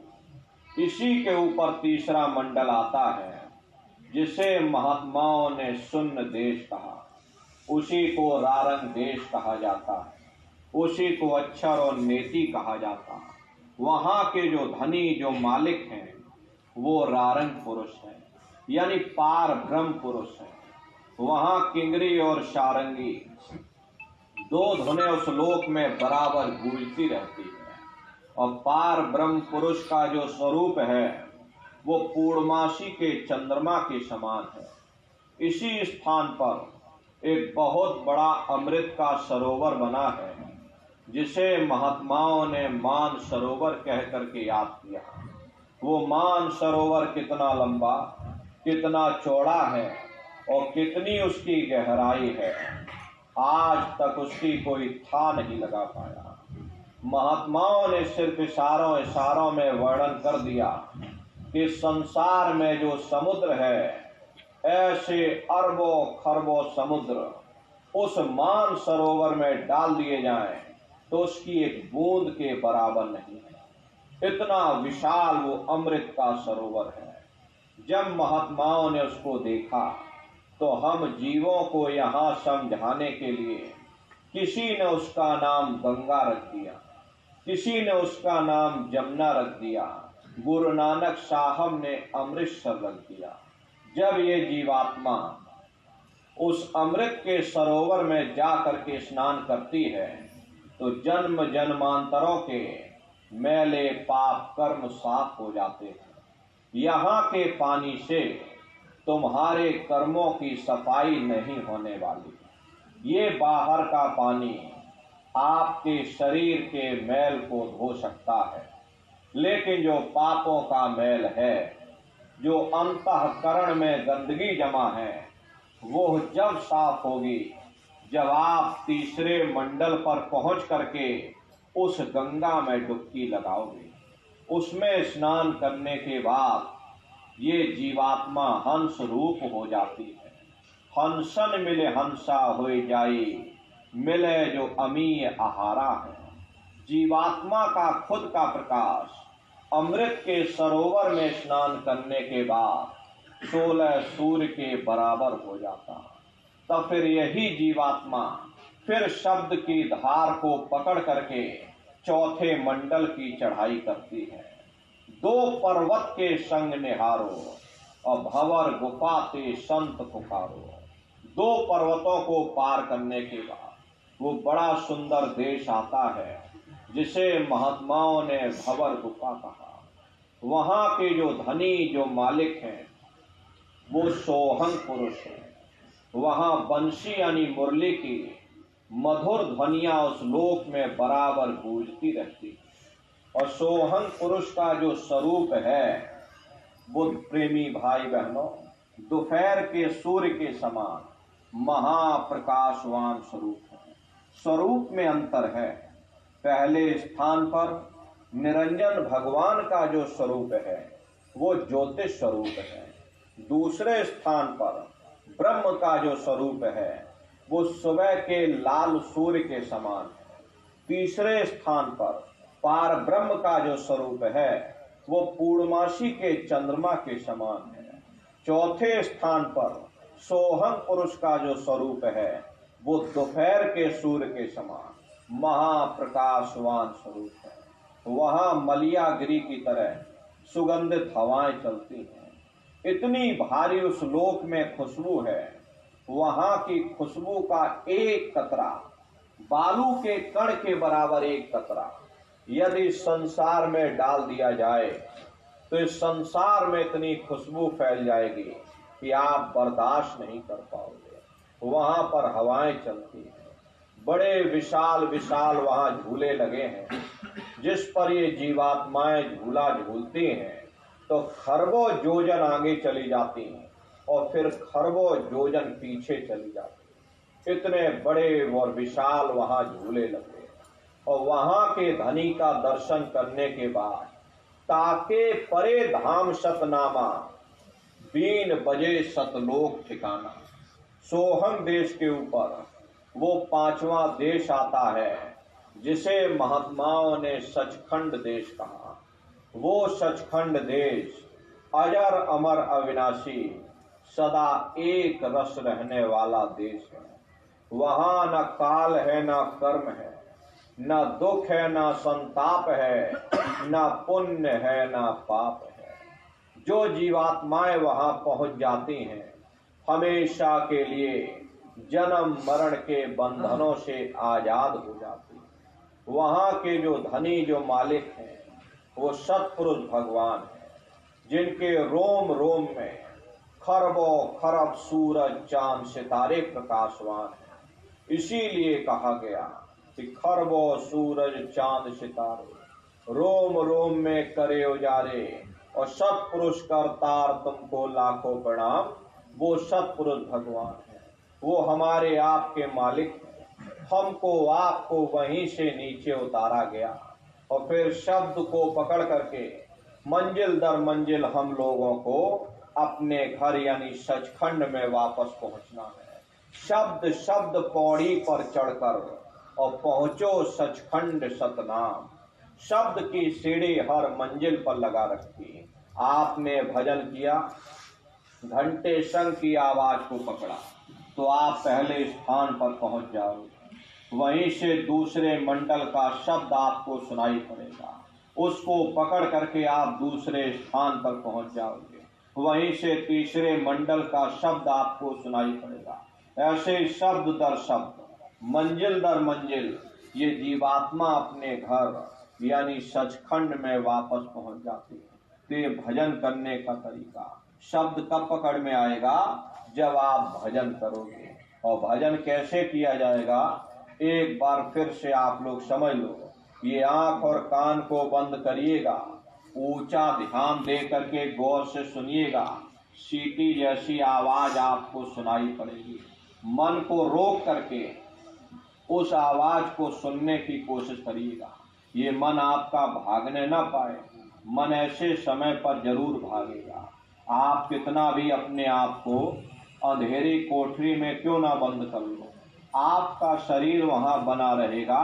इसी के ऊपर तीसरा मंडल आता है जिसे महात्माओं ने सुन्न देश कहा। उसी को रारंग देश कहा जाता है, उसी को अक्षर और नेति कहा जाता है। वहां के जो धनी जो मालिक हैं वो रारंग पुरुष है यानी पार ब्रह्म पुरुष है। वहां किंगरी और सारंगी दो धुनें उस लोक में बराबर गूंजती रहती है। और पार ब्रह्म पुरुष का जो स्वरूप है वो पूर्णमासी के चंद्रमा के समान है। इसी स्थान पर एक बहुत बड़ा अमृत का सरोवर बना है जिसे महात्माओं ने मान सरोवर कह करके याद किया। वो मान सरोवर कितना लंबा, कितना चौड़ा है और कितनी उसकी गहराई है, आज तक उसकी कोई था नहीं लगा पाया। महात्माओं ने सिर्फ इशारों में वर्णन कर दिया कि संसार में जो समुद्र है ऐसे अरबों खरबों समुद्र उस मान सरोवर में डाल दिए जाएं तो उसकी एक बूंद के बराबर नहीं है। इतना विशाल वो अमृत का सरोवर है। जब महात्माओं ने उसको देखा तो हम जीवों को यहाँ समझाने के लिए किसी ने उसका नाम गंगा रख दिया, किसी ने उसका नाम जमुना रख दिया, गुरु नानक साहब ने अमृतसर रख दिया। जब ये जीवात्मा उस अमृत के सरोवर में जा करके स्नान करती है तो जन्म जन्मांतरों के मैले पाप कर्म साफ हो जाते हैं। यहाँ के पानी से तुम्हारे कर्मों की सफाई नहीं होने वाली। ये बाहर का पानी आपके शरीर के मैल को धो सकता है, लेकिन जो पापों का मैल है, जो अंतःकरण में गंदगी जमा है, वो जब साफ होगी जब आप तीसरे मंडल पर पहुंच करके उस गंगा में डुबकी लगाओगे। उसमें स्नान करने के बाद ये जीवात्मा हंस रूप हो जाती है। हंसन मिले हंसा होए जाई, मिले जो अमीय आहारा है। जीवात्मा का खुद का प्रकाश अमृत के सरोवर में स्नान करने के बाद 16 सूर्य के बराबर हो जाता है। तो फिर यही जीवात्मा फिर शब्द की धार को पकड़ करके चौथे मंडल की चढ़ाई करती है। दो पर्वत के संग निहारो और भंवर गुफा ते संत पुकारो। दो पर्वतों को पार करने के बाद वो बड़ा सुंदर देश आता है जिसे महात्माओं ने भंवर गुफा कहा। वहां के जो धनी जो मालिक हैं वो सोहंग पुरुष हैं। वहां बंशी यानी मुरली की मधुर ध्वनियां उस लोक में बराबर गूंजती रहती है। और सोहंग पुरुष का जो स्वरूप है बुद्ध प्रेमी भाई बहनों, दोपहर के सूर्य के समान महाप्रकाशवान स्वरूप है। स्वरूप में अंतर है। पहले स्थान पर निरंजन भगवान का जो स्वरूप है वो ज्योतिष स्वरूप है। दूसरे स्थान पर ब्रह्म का जो स्वरूप है वो सुबह के लाल सूर्य के समान है। तीसरे स्थान पर पार ब्रह्म का जो स्वरूप है वो पूर्णमासी के चंद्रमा के समान है। चौथे स्थान पर सोहंग पुरुष का जो स्वरूप है वो दोपहर के सूर्य के समान महाप्रकाशवान स्वरूप है। वहां मलियागिरी की तरह सुगंधित हवाएं चलती हैं। इतनी भारी उस लोक में खुशबू है, वहां की खुशबू का एक कतरा, बालू के कण के बराबर एक कतरा यदि संसार में डाल दिया जाए तो इस संसार में इतनी खुशबू फैल जाएगी कि आप बर्दाश्त नहीं कर पाओगे। वहां पर हवाएं चलती हैं, बड़े विशाल विशाल वहां झूले लगे हैं जिस पर ये जीवात्माएं झूला झूलती हैं तो खरबों योजन आगे चली जाती हैं और फिर खरबों योजन पीछे चली जाती हैं। इतने बड़े और विशाल वहां झूले लगे और वहां के धनी का दर्शन करने के बाद ताके परे धाम सतनामा, बीन बजे सतलोक ठिकाना। सोहंग देश के ऊपर वो पांचवा देश आता है जिसे महात्माओं ने सचखंड देश कहा। वो सचखंड देश अजर अमर अविनाशी सदा एक रस रहने वाला देश है। वहां न काल है न कर्म है, न दुख है न संताप है, न पुण्य है न पाप है। जो जीवात्माएं वहां पहुंच जाती हैं हमेशा के लिए जन्म मरण के बंधनों से आजाद हो जाती हैं। वहां के जो धनी जो मालिक हैं वो सत्पुरुष भगवान हैं जिनके रोम रोम में खरबों खरब सूरज चांद सितारे प्रकाशवान हैं। इसीलिए कहा गया कि खरबों सूरज चांद सितारे रोम रोम में करे उजारे और सत्पुरुष करतार तुमको लाखों प्रणाम। वो सत्पुरुष भगवान है, वो हमारे आपके मालिक हैं। हमको आपको वहीं से नीचे उतारा गया और फिर शब्द को पकड़ करके मंजिल दर मंजिल हम लोगों को अपने घर यानी सचखंड में वापस पहुंचना है। शब्द शब्द पौड़ी पर चढ़कर और पहुंचो सचखंड सतनाम। शब्द की सीढ़ी हर मंजिल पर लगा रखी। आपने भजन किया, घंटे शंख की आवाज को पकड़ा तो आप पहले स्थान पर पहुंच जाओगे। वहीं से दूसरे मंडल का शब्द आपको सुनाई पड़ेगा, उसको पकड़ करके आप दूसरे स्थान पर पहुंच जाओगे। वहीं से तीसरे मंडल का शब्द आपको सुनाई पड़ेगा। ऐसे शब्द दर शब्द मंजिल दर मंजिल ये जीवात्मा अपने घर यानी सचखंड में वापस पहुंच जाती है। तो ये भजन करने का तरीका शब्द कब पकड़ में आएगा? जब आप भजन करोगे। और भजन कैसे किया जाएगा एक बार फिर से आप लोग समझ लो। ये आंख और कान को बंद करिएगा, ऊंचा ध्यान दे करके गौर से सुनिएगा। सीटी जैसी आवाज आपको सुनाई पड़ेगी। मन को रोक करके उस आवाज को सुनने की कोशिश करिएगा। ये मन आपका भागने ना पाए। मन ऐसे समय पर जरूर भागेगा। आप कितना भी अपने आप को अंधेरी कोठरी में क्यों ना बंद कर लो, आपका शरीर वहां बना रहेगा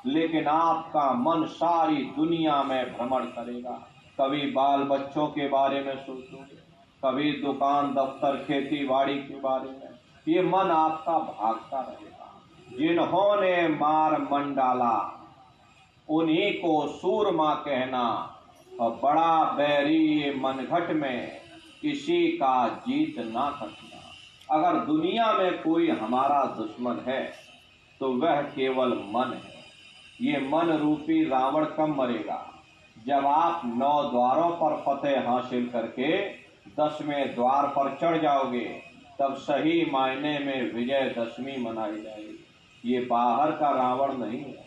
लेकिन आपका मन सारी दुनिया में भ्रमण करेगा। कभी बाल बच्चों के बारे में सोचोगे, कभी दुकान दफ्तर खेती बाड़ी के बारे में, ये मन आपका भागता रहेगा। जिन्होंने मार मन डाला उन्हीं को सूरमा कहना, और बड़ा बैरी ये मनघट में किसी का जीत ना सकना। अगर दुनिया में कोई हमारा दुश्मन है तो वह केवल मन है। ये मन रूपी रावण कब मरेगा? जब आप 9 द्वारों पर फतेह हासिल करके 10वें द्वार पर चढ़ जाओगे, तब सही मायने में विजयदशमी मनाई जाएगी। ये बाहर का रावण नहीं है।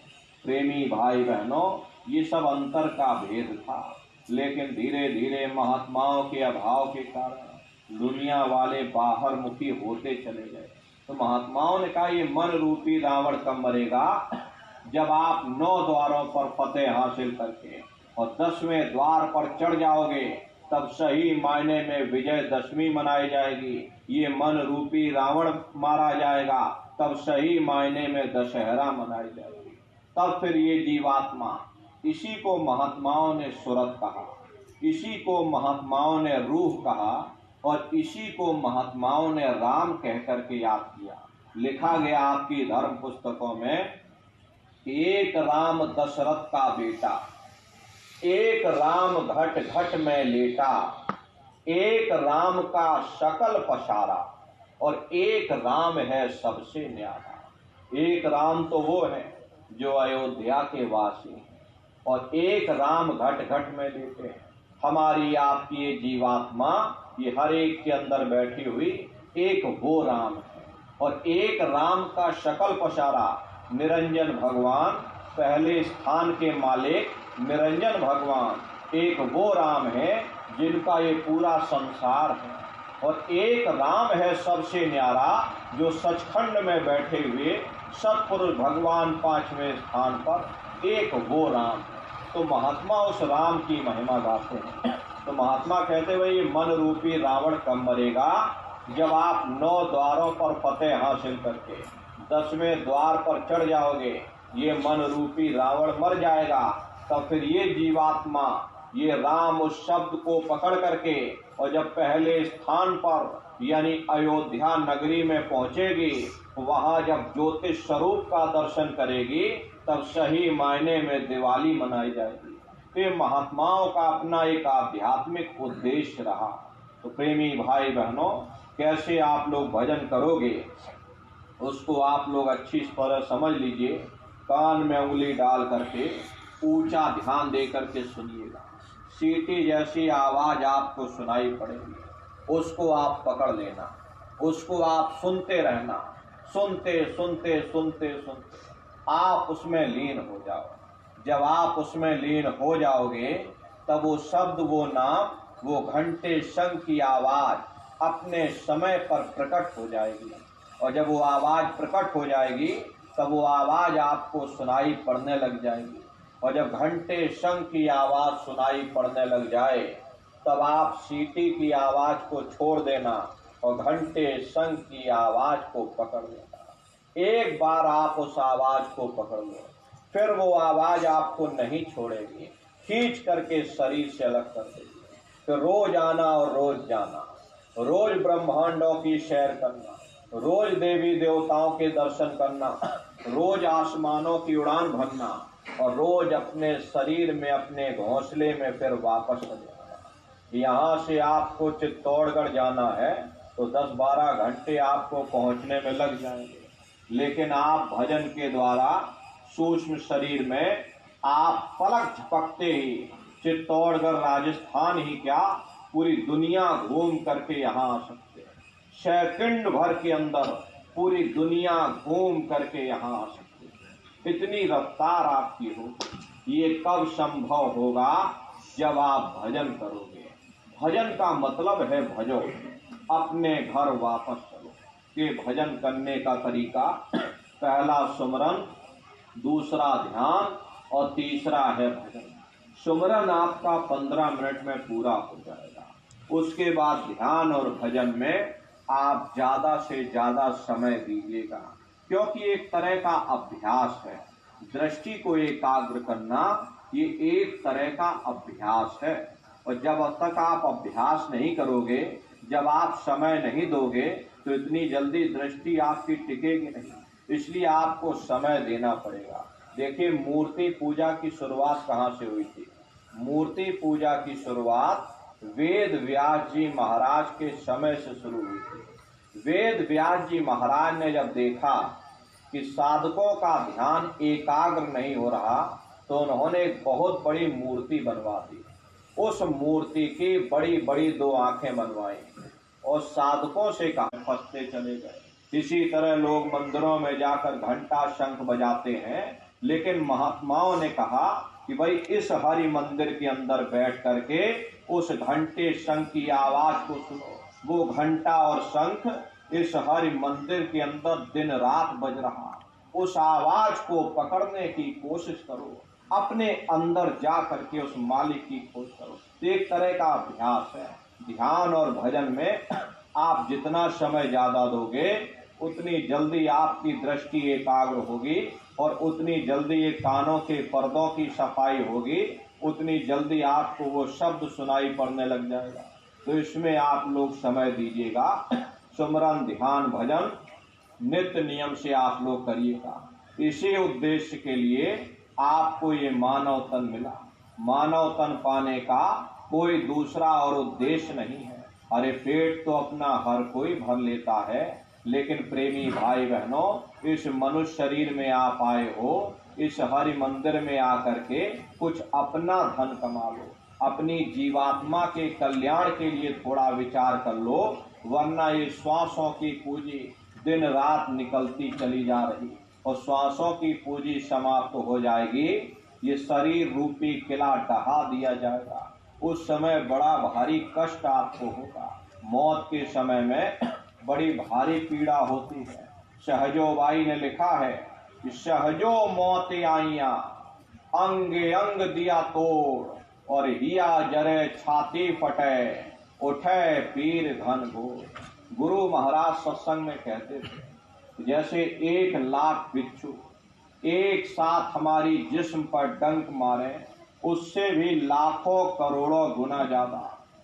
प्रेमी भाई बहनों, ये सब अंतर का भेद था, लेकिन धीरे धीरे महात्माओं के अभाव के कारण दुनिया वाले बाहर मुखी होते चले गए। तो महात्माओं ने कहा ये मन रूपी रावण कब मरेगा? जब आप 9 द्वारों पर फतेह हासिल करके और 10वें द्वार पर चढ़ जाओगे, तब सही मायने में विजयदशमी मनाई जाएगी। ये मन रूपी रावण मारा जाएगा, तब सही मायने में दशहरा मनाई जाएगी। तब फिर ये जीवात्मा, इसी को महात्माओं ने सुरत कहा, इसी को महात्माओं ने रूह कहा, और इसी को महात्माओं ने राम कह करके याद किया। लिखा गया आपकी धर्म पुस्तकों में, एक राम दशरथ का बेटा, एक राम घट घट में लेटा, एक राम का शकल पसारा, और एक राम है सबसे न्यारा। एक राम तो वो है जो अयोध्या के वासी हैं, और एक राम घट घट में लेटे हैं। हमारी आपकी ये जीवात्मा, ये हर एक के अंदर बैठी हुई एक वो राम है, और एक राम का शकल पसारा निरंजन भगवान, पहले स्थान के मालिक निरंजन भगवान, एक वो राम है जिनका ये पूरा संसार है। और एक राम है सबसे न्यारा, जो सचखंड में बैठे हुए सतपुरुष भगवान 5वें स्थान पर एक वो राम है। तो महात्मा उस राम की महिमा गाते हैं। तो महात्मा कहते हुए ये मन रूपी रावण कब मरेगा? जब आप 9 द्वारों पर फतेह हासिल करके 10वें द्वार पर चढ़ जाओगे, ये मन रूपी रावण मर जाएगा। तब फिर ये जीवात्मा, ये राम उस शब्द को पकड़ करके, और जब पहले स्थान पर यानी अयोध्या नगरी में पहुंचेगी, वहां जब ज्योतिष स्वरूप का दर्शन करेगी, तब सही मायने में दिवाली मनाई जाएगी। तो महात्माओं का अपना एक आध्यात्मिक उद्देश्य रहा। तो प्रेमी भाई बहनों, कैसे आप लोग भजन करोगे उसको आप लोग अच्छी तरह समझ लीजिए। कान में उंगली डाल करके ऊंचा ध्यान दे करके सुनिएगा। सीटी जैसी आवाज आपको सुनाई पड़ेगी, उसको आप पकड़ लेना, उसको आप सुनते रहना। सुनते सुनते सुनते सुनते आप उसमें लीन हो जाओ। जब आप उसमें लीन हो जाओगे, तब वो शब्द, वो नाम, वो घंटे शंख की आवाज अपने समय पर प्रकट हो जाएगी। और जब वो आवाज प्रकट हो जाएगी, तब वो आवाज आपको सुनाई पड़ने लग जाएगी। और जब घंटे शंख की आवाज सुनाई पड़ने लग जाए, तब आप सीटी की आवाज को छोड़ देना और घंटे शंख की आवाज को पकड़ लेना। एक बार आप उस आवाज को पकड़ लो, फिर वो आवाज आपको नहीं छोड़ेगी, खींच करके शरीर से अलग कर देगी। फिर रोज आना और रोज जाना, रोज ब्रह्मांडों की सैर करना, रोज देवी देवताओं के दर्शन करना, रोज आसमानों की उड़ान भरना, और रोज अपने शरीर में, अपने घोंसले में फिर वापस आ जाना। यहाँ से आपको चित्तौड़गढ़ जाना है तो 10-12 घंटे आपको पहुँचने में लग जाएंगे, लेकिन आप भजन के द्वारा सूक्ष्म शरीर में आप पलक झपकते ही चित्तौड़गढ़, राजस्थान ही क्या, पूरी दुनिया घूम करके यहाँ आ सकते हैं। सेकंड भर के अंदर पूरी दुनिया घूम करके यहाँ आ सकते हैं। इतनी रफ्तार आपकी हो। ये कब संभव होगा? जब आप भजन करोगे। भजन का मतलब है भजो, अपने घर वापस चलो। ये भजन करने का तरीका, पहला सुमरन, दूसरा ध्यान, और तीसरा है भजन। सुमरन आपका 15 मिनट में पूरा हो जाएगा। उसके बाद ध्यान और भजन में आप ज्यादा से ज्यादा समय दीजिएगा, क्योंकि एक तरह का अभ्यास है। दृष्टि को एकाग्र करना ये एक तरह का अभ्यास है। और जब तक आप अभ्यास नहीं करोगे, जब आप समय नहीं दोगे, तो इतनी जल्दी दृष्टि आपकी टिकेगी नहीं, इसलिए आपको समय देना पड़ेगा। देखिए, मूर्ति पूजा की शुरुआत कहाँ से हुई थी? मूर्ति पूजा की शुरुआत वेद व्यास जी महाराज के समय से शुरू हुई थी। वेद व्यास जी महाराज ने जब देखा कि साधकों का ध्यान एकाग्र नहीं हो रहा, तो उन्होंने एक बहुत बड़ी मूर्ति बनवा दी। उस मूर्ति की बड़ी बड़ी 2 आंखें बनवाई और साधकों से कहा फंसते चले गए। इसी तरह लोग मंदिरों में जाकर घंटा शंख बजाते हैं, लेकिन महात्माओं ने कहा कि भाई इस हरि मंदिर के अंदर बैठ करके उस घंटे शंख की आवाज को सुनो। वो घंटा और शंख इस हरि मंदिर के अंदर दिन रात बज रहा, उस आवाज को पकड़ने की कोशिश करो, अपने अंदर जा करके उस मालिक की खोज करो। एक तरह का अभ्यास है। ध्यान और भजन में आप जितना समय ज्यादा दोगे, उतनी जल्दी आपकी दृष्टि एकाग्र होगी और उतनी जल्दी ये कानों के पर्दों की सफाई होगी, उतनी जल्दी आपको वो शब्द सुनाई पड़ने लग जाएगा। तो इसमें आप लोग समय दीजिएगा। सुमरन ध्यान भजन नित्य नियम से आप लोग करिएगा। इसी उद्देश्य के लिए आपको ये मानव तन मिला। मानव तन पाने का कोई दूसरा और उद्देश्य नहीं है। अरे पेट तो अपना हर कोई भर लेता है, लेकिन प्रेमी भाई बहनों, इस मनुष्य शरीर में आप आए हो, इस हरि मंदिर में आकर के कुछ अपना धन कमा लो, अपनी जीवात्मा के कल्याण के लिए थोड़ा विचार कर लो, वरना ये श्वासों की पूंजी दिन रात निकलती चली जा रही और श्वासों की पूंजी समाप्त हो जाएगी। ये शरीर रूपी किला ढहा दिया जाएगा। उस समय बड़ा भारी कष्ट आपको होगा। मौत के समय में बड़ी भारी पीड़ा होती है। सहजोबाई ने लिखा है कि सहजो मौत आइया, अंगे अंग दिया तोड़, और हिया जरे छाती फटे, उठे पीर घन घोर। गुरु महाराज सत्संग में कहते थे, जैसे 1 लाख बिच्छू एक साथ हमारी जिस्म पर डंक मारे, उससे भी लाखों करोड़ों गुना ज्यादा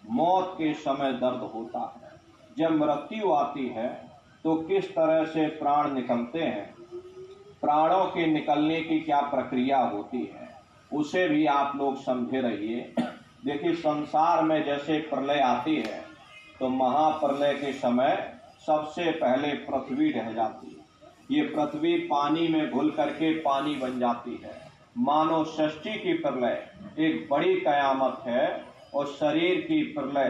मौत के समय दर्द होता है। जब मृत्यु आती है तो किस तरह से प्राण निकलते हैं, प्राणों के निकलने की क्या प्रक्रिया होती है, उसे भी आप लोग समझे रहिए। देखिए, संसार में जैसे प्रलय आती है तो महाप्रलय के समय सबसे पहले पृथ्वी ढह जाती है। ये पृथ्वी पानी में घुल करके पानी बन जाती है। मानव सृष्टि की प्रलय एक बड़ी कयामत है और शरीर की प्रलय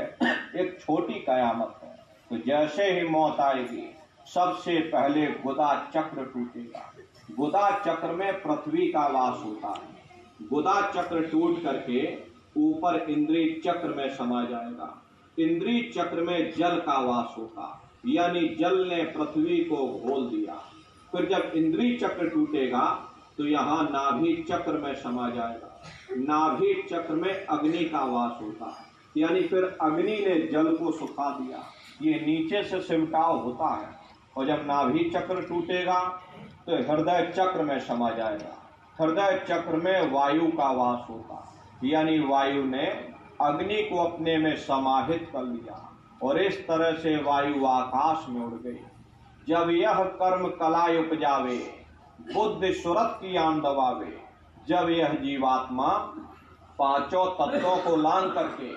एक छोटी कयामत है। तो जैसे ही मौत आएगी, सबसे पहले गुदा चक्र टूटेगा। गुदा चक्र में पृथ्वी का वास होता है। गुदा चक्र टूट करके ऊपर इंद्रिय चक्र में समा जाएगा। इंद्रिय चक्र में जल का वास होता, यानी जल ने पृथ्वी को घोल दिया। फिर जब इंद्रिय चक्र टूटेगा तो यहाँ नाभि चक्र में समा जाएगा। नाभि चक्र में अग्नि का वास होता है, यानी फिर अग्नि ने जल को सुखा दिया। ये नीचे से सिमटाव होता है। और जब नाभि चक्र टूटेगा तो हृदय चक्र में समा जाएगा। हृदय चक्र में वायु का वास होता, यानी वायु ने अग्नि को अपने में समाहित कर लिया और इस तरह से वायु आकाश में उड़ गई। जब यह कर्म कला उपजावे, बुद्धि सुरत की आन दबावे, जब यह जीवात्मा 5 तत्वों को लांग करके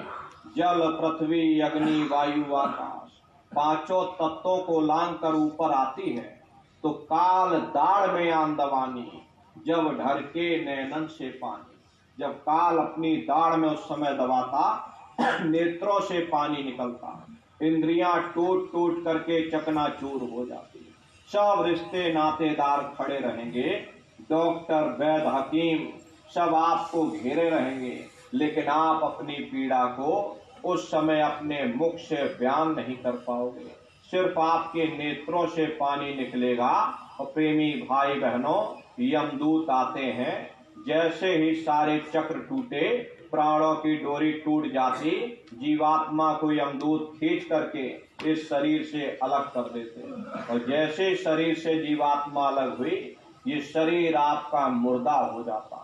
जल पृथ्वी अग्नि वायु आकाश 5 तत्वों को लांग कर ऊपर आती है, तो काल दाढ़ में आन दबानी, जब ढरके नैनन से पानी। जब काल अपनी दाढ़ में उस समय दबाता, नेत्रों से पानी निकलता, इंद्रियां टूट टूट करके चकनाचूर हो जाती। सब रिश्ते नातेदार खड़े रहेंगे, डॉक्टर वैद्य हकीम सब आपको घेरे रहेंगे, लेकिन आप अपनी पीड़ा को उस समय अपने मुख से बयान नहीं कर पाओगे। सिर्फ आपके नेत्रों से पानी निकलेगा। और प्रेमी भाई बहनों, यमदूत आते हैं। जैसे ही सारे चक्र टूटे, प्राणों की डोरी टूट जाती, जीवात्मा को यमदूत खींच करके इस शरीर से अलग कर देते। और जैसे शरीर से जीवात्मा अलग हुई, ये शरीर आपका मुर्दा हो जाता,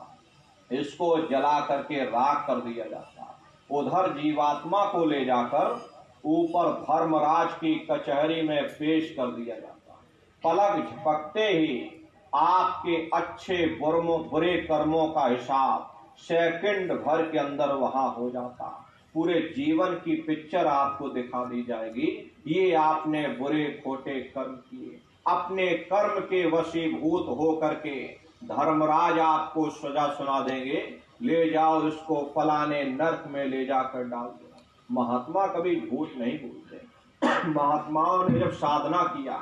इसको जला करके राख कर दिया जाता। उधर जीवात्मा को ले जाकर ऊपर धर्मराज की कचहरी में पेश कर दिया जाता। पलक झपकते ही आपके अच्छे बुरे कर्मों का हिसाब सेकंड भर के अंदर वहां हो जाता। पूरे जीवन की पिक्चर आपको दिखा दी जाएगी। ये आपने बुरे खोटे कर्म किए, अपने कर्म के वशीभूत हो करके धर्मराज आपको सजा सुना देंगे, ले जाओ इसको फलाने नर्क में ले जाकर डाल दो। महात्मा कभी झूठ नहीं बोलते। महात्माओं ने जब साधना किया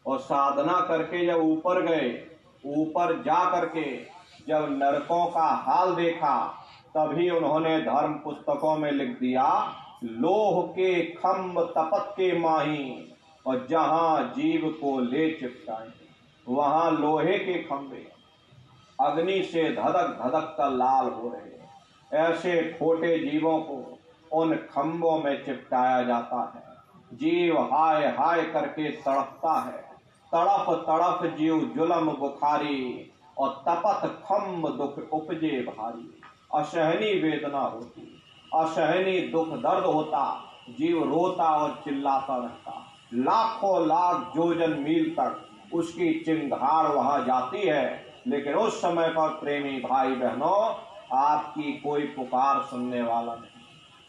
और साधना करके जब ऊपर गए, ऊपर जा करके जब नरकों का हाल देखा, तभी उन्होंने धर्म पुस्तकों में लिख दिया, लोह के खम्भ तपत के माही, और जहां जीव को ले चिपटाए वहां लोहे के खंभे अग्नि से धधक धधक कर लाल हो रहे। ऐसे खोटे जीवों को उन खंभों में चिपटाया जाता है। जीव हाय हाय करके तड़पता है, तड़प तड़प जीव जुलम बुखारी, और तपत खम्भ दुख उपजे भारी। असहनीय वेदना होती, असहनीय दुख दर्द होता, जीव रोता और चिल्लाता रहता। लाखों लाख योजन मील तक उसकी चिंगाड़ वहां जाती है, लेकिन उस समय पर प्रेमी भाई बहनों, आपकी कोई पुकार सुनने वाला नहीं,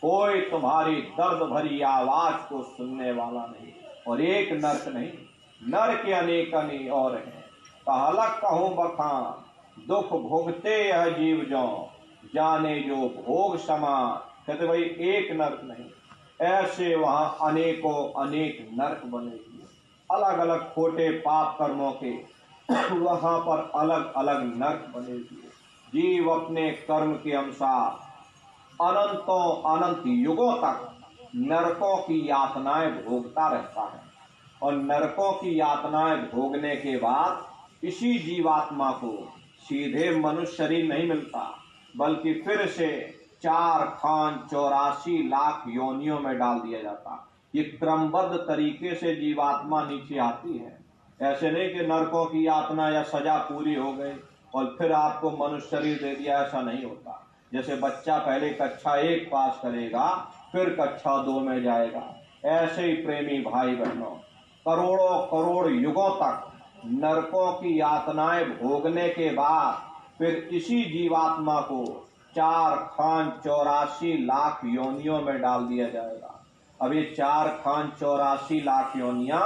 कोई तुम्हारी दर्द भरी आवाज को सुनने वाला नहीं। और एक नरक नहीं, नरक अनेक अनेक और हैं। कहलक कहूं बखान, दुख भोगते यह जीव जो, जाने जो भोग समान। कहते भाई एक नरक नहीं, ऐसे वहां अनेकों अनेक नरक बने हुए, अलग अलग खोटे पाप कर्मों के वहां पर अलग अलग नरक बने हुए। जीव अपने कर्म के अनुसार अनंतों अनंत युगों तक नरकों की यातनाएं भोगता रहता है। और नरकों की यातनाएं भोगने के बाद इसी जीवात्मा को सीधे मनुष्य शरीर नहीं मिलता, बल्कि फिर से 4 खान 84 लाख योनियों में डाल दिया जाता। ये क्रमबद्ध तरीके से जीवात्मा नीचे आती है। ऐसे नहीं कि नरकों की यातना या सजा पूरी हो गई और फिर आपको मनुष्य शरीर दे दिया, ऐसा नहीं होता। जैसे बच्चा पहले कक्षा 1 पास करेगा, फिर कक्षा 2 में जाएगा, ऐसे ही प्रेमी भाई बहनों, करोड़ों करोड़ युगों तक नरकों की यातनाएं भोगने के बाद फिर इसी जीवात्मा को 4 खान 84 लाख योनियों में डाल दिया जाएगा। अब ये 4 खान 84 लाख योनियां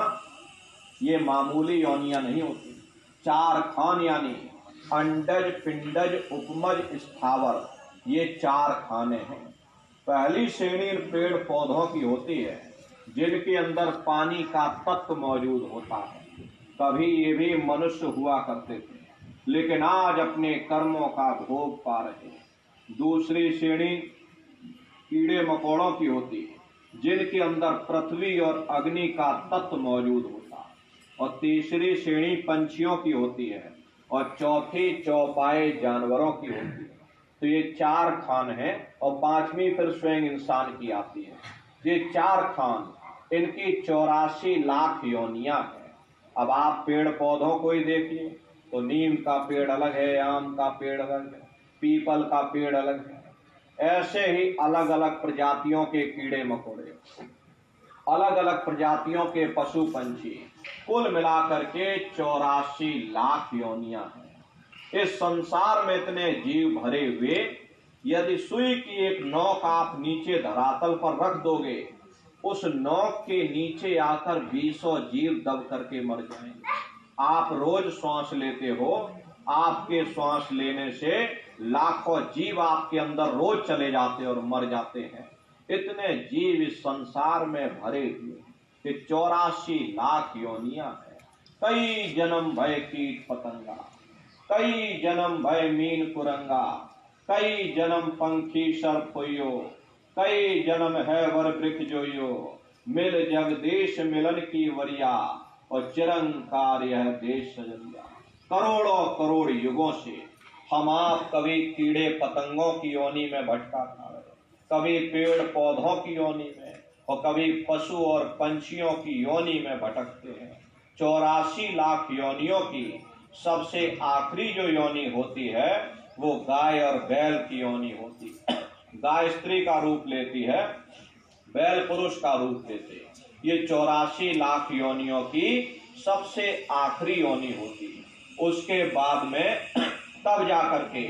ये मामूली योनियां नहीं होती। 4 खान यानी अंडज पिंडज उपमज स्थावर, ये 4 खाने हैं। पहली श्रेणी पेड़ पौधों की होती है, जिनके अंदर पानी का तत्व मौजूद होता है। कभी ये भी मनुष्य हुआ करते थे, लेकिन आज अपने कर्मों का भोग पा रहे हैं। दूसरी श्रेणी कीड़े मकोड़ों की होती है, जिनके अंदर पृथ्वी और अग्नि का तत्व मौजूद होता है। और तीसरी श्रेणी पंछियों की होती है, और चौथी चौपाए जानवरों की होती है। तो ये 4 खान हैं, और 5वीं फिर स्वयं इंसान की आती है। ये 4 खान, इनकी 84 लाख योनियां हैं। अब आप पेड़ पौधों को ही देखिए तो नीम का पेड़ अलग है, आम का पेड़ अलग है, पीपल का पेड़ अलग है। ऐसे ही अलग अलग प्रजातियों के कीड़े मकोड़े, अलग अलग प्रजातियों के पशु पंछी, कुल मिलाकर के 84 लाख योनियां हैं। इस संसार में इतने जीव भरे हुए, यदि सुई की एक नोक आप नीचे धरातल पर रख दोगे, उस नोक के नीचे आकर 20 जीव दब करके मर जाएंगे। आप रोज श्वास लेते हो, आपके श्वास लेने से लाखों जीव आपके अंदर रोज चले जाते और मर जाते हैं। इतने जीव इस संसार में भरे हुए 84 लाख योनियां हैं। कई जन्म भय कीट पतंगा, कई जन्म भय मीन कुरंगा, कई जन्म पंखी सर्प होइयो, कई जन्म है वर वृक्ष जोइयो, मिल जगदेश मिलन की वरिया, और चिरंकार यह देश सजलिया। करोड़ों करोड़ युगों से हम आप कभी कीड़े पतंगों की योनि में भटका खा रहे, कभी पेड़ पौधों की योनि में, और कभी पशु और पंछियों की योनि में भटकते हैं। 84 लाख योनियों की सबसे आखिरी जो योनि होती है, वो गाय और बैल की योनि होती है। गाय स्त्री का रूप लेती है, बैल पुरुष का रूप लेते। ये 84 लाख योनियों की सबसे आखिरी योनि होती है। उसके बाद में तब जाकर के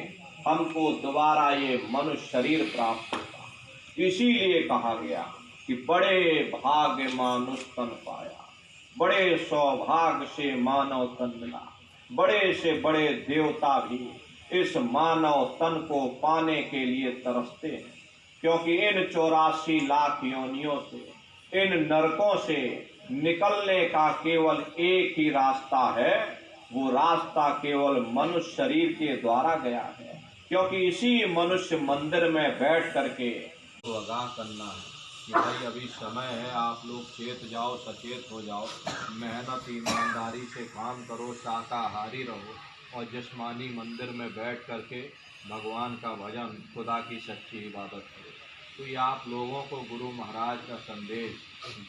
हमको दोबारा ये मनुष्य शरीर प्राप्त होगा। इसीलिए कहा गया कि बड़े भाग्य मानुष तन पाया, बड़े सौभाग्य से मानव तन मिला। बड़े से बड़े देवता भी इस मानव तन को पाने के लिए तरसते हैं, क्योंकि इन 84 लाख योनियों से, इन नरकों से निकलने का केवल एक ही रास्ता है। वो रास्ता केवल मनुष्य शरीर के द्वारा गया है, क्योंकि इसी मनुष्य मंदिर में बैठ करके तो आगाह करना है कि भाई अभी समय है, आप लोग चेत जाओ, सचेत हो जाओ, मेहनत ईमानदारी से काम करो, शाकाहारी रहो और जिस्मानी मंदिर में बैठ करके भगवान का भजन, खुदा की सच्ची इबादत करो। तो ये आप लोगों को गुरु महाराज का संदेश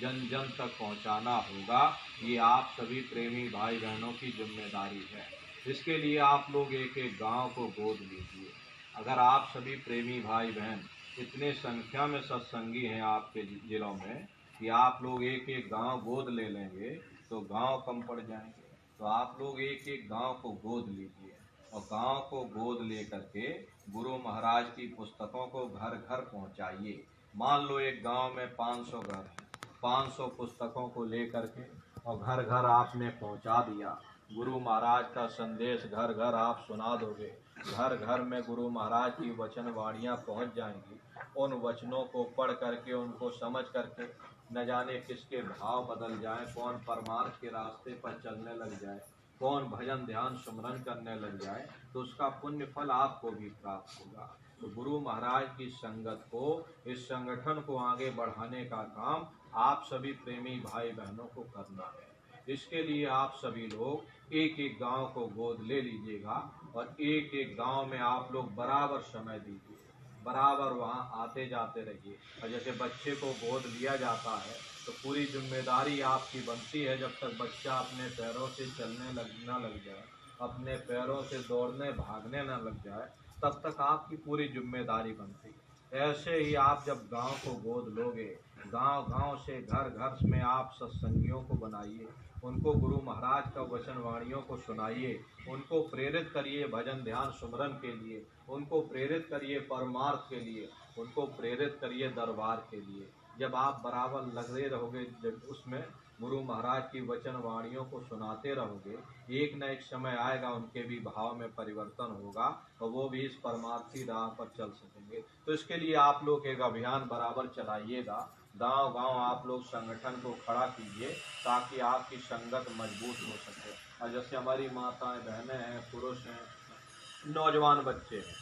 जन जन तक पहुंचाना होगा। ये आप सभी प्रेमी भाई बहनों की जिम्मेदारी है। इसके लिए आप लोग एक एक गांव को गोद लीजिए। अगर आप सभी प्रेमी भाई बहन इतने संख्या में सत्संगी हैं आपके जिलों में कि आप लोग एक एक गांव गोद ले लेंगे तो गांव कम पड़ जाएंगे। तो आप लोग एक एक गांव को गोद लीजिए और गांव को गोद ले करके गुरु महाराज की पुस्तकों को घर घर पहुंचाइए। मान लो एक गांव में 500 घर हैं, 500 पुस्तकों को ले करके और घर घर आपने पहुंचा दिया। गुरु महाराज का संदेश घर घर आप सुना दोगे। घर घर में गुरु महाराज की वचन वाणियाँ पहुँच जाएंगी। उन वचनों को पढ़ करके, उनको समझ करके न जाने किसके भाव बदल जाए, कौन परमार्थ के रास्ते पर चलने लग जाए, कौन भजन ध्यान सुमरन करने लग जाए, तो उसका पुण्य फल आपको भी प्राप्त होगा। तो गुरु महाराज की संगत को, इस संगठन को आगे बढ़ाने का काम आप सभी प्रेमी भाई बहनों को करना है। इसके लिए आप सभी लोग एक एक गांव को गोद ले लीजिएगा और एक एक गांव में आप लोग बराबर समय दीजिए, बराबर वहां आते जाते रहिए। और जैसे बच्चे को गोद लिया जाता है तो पूरी जिम्मेदारी आपकी बनती है, जब तक बच्चा अपने पैरों से चलने न लग जाए, अपने पैरों से दौड़ने भागने न लग जाए, तब तक आपकी पूरी जिम्मेदारी बनती है। ऐसे ही आप जब गांव को गोद लोगे, गांव गांव से घर घर में आप सत्संगियों को बनाइए, उनको गुरु महाराज का वचन वाणियों को सुनाइए, उनको प्रेरित करिए भजन ध्यान सुमरन के लिए, उनको प्रेरित करिए परमार्थ के लिए, उनको प्रेरित करिए दरबार के लिए। जब आप बराबर लगे रहोगे, जब उसमें गुरु महाराज की वचन वाणियों को सुनाते रहोगे, एक न एक समय आएगा उनके भी भाव में परिवर्तन होगा और वो भी इस परमार्थी राह पर चल सकेंगे। तो इसके लिए आप लोग एक अभियान बराबर चलाइएगा। गांव गांव आप लोग संगठन को खड़ा कीजिए ताकि आपकी संगत मजबूत हो सके। और जैसे हमारी माताएं बहनें हैं, पुरुष हैं, नौजवान बच्चे हैं,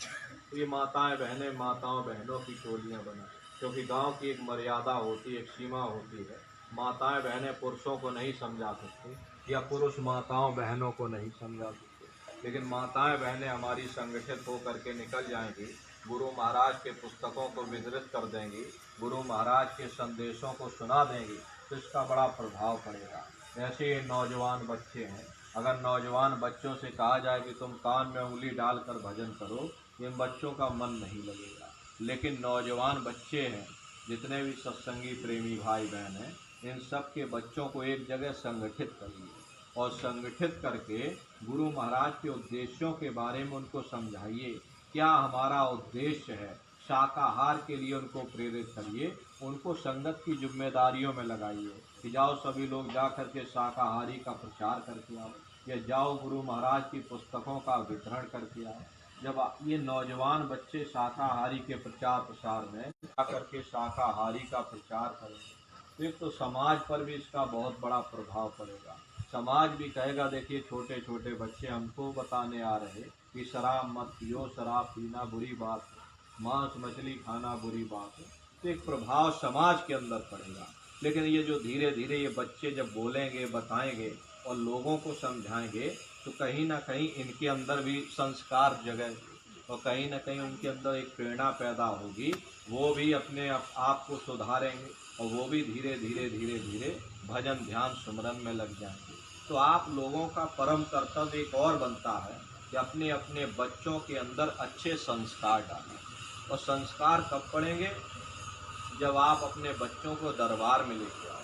तो ये माताएं बहनें, माताओं बहनों की टोलियां बना, क्योंकि गांव की एक मर्यादा होती है, एक सीमा होती है। माताएं बहनें पुरुषों को नहीं समझा सकती या पुरुष माताओं बहनों को नहीं समझा सकते, लेकिन माताएं बहनें हमारी संगठित होकर के निकल जाएंगी, गुरु महाराज के पुस्तकों को वितरित कर देंगी, गुरु महाराज के संदेशों को सुना देंगी, तो इसका बड़ा प्रभाव पड़ेगा। ऐसे ये नौजवान बच्चे हैं, अगर नौजवान बच्चों से कहा जाए कि तुम कान में उंगली डालकर भजन करो, इन बच्चों का मन नहीं लगेगा। लेकिन नौजवान बच्चे हैं, जितने भी सत्संगी प्रेमी भाई बहन हैं, इन सब के बच्चों को एक जगह संगठित करिए और संगठित करके गुरु महाराज के उद्देश्यों के बारे में उनको समझाइए। क्या हमारा उद्देश्य है, शाकाहार के लिए उनको प्रेरित करिए, उनको संगत की जिम्मेदारियों में लगाइए कि जाओ सभी लोग जा करके शाकाहारी का प्रचार करके आओ, या जाओ गुरु महाराज की पुस्तकों का वितरण करके आओ। जब ये नौजवान बच्चे शाकाहारी के प्रचार प्रसार में जा करके शाकाहारी का प्रचार करेंगे, तो एक तो समाज पर भी इसका बहुत बड़ा प्रभाव पड़ेगा। समाज भी कहेगा देखिए छोटे छोटे बच्चे हमको बताने आ रहे कि शराब मत पियो, शराब पीना बुरी बात है, मांस मछली खाना बुरी बात है, तो एक प्रभाव समाज के अंदर पड़ेगा। लेकिन ये जो धीरे धीरे ये बच्चे जब बोलेंगे, बताएंगे और लोगों को समझाएंगे, तो कहीं ना कहीं इनके अंदर भी संस्कार जगेंगे और कहीं ना कहीं उनके अंदर एक प्रेरणा पैदा होगी, वो भी अपने आप को सुधारेंगे और वो भी धीरे धीरे धीरे धीरे भजन ध्यान सुमरन में लग जाएंगे। तो आप लोगों का परम कर्तव्य एक और बनता है कि अपने अपने बच्चों के अंदर अच्छे संस्कार डालें। और संस्कार कब पड़ेंगे? जब आप अपने बच्चों को दरबार में लेके आओ।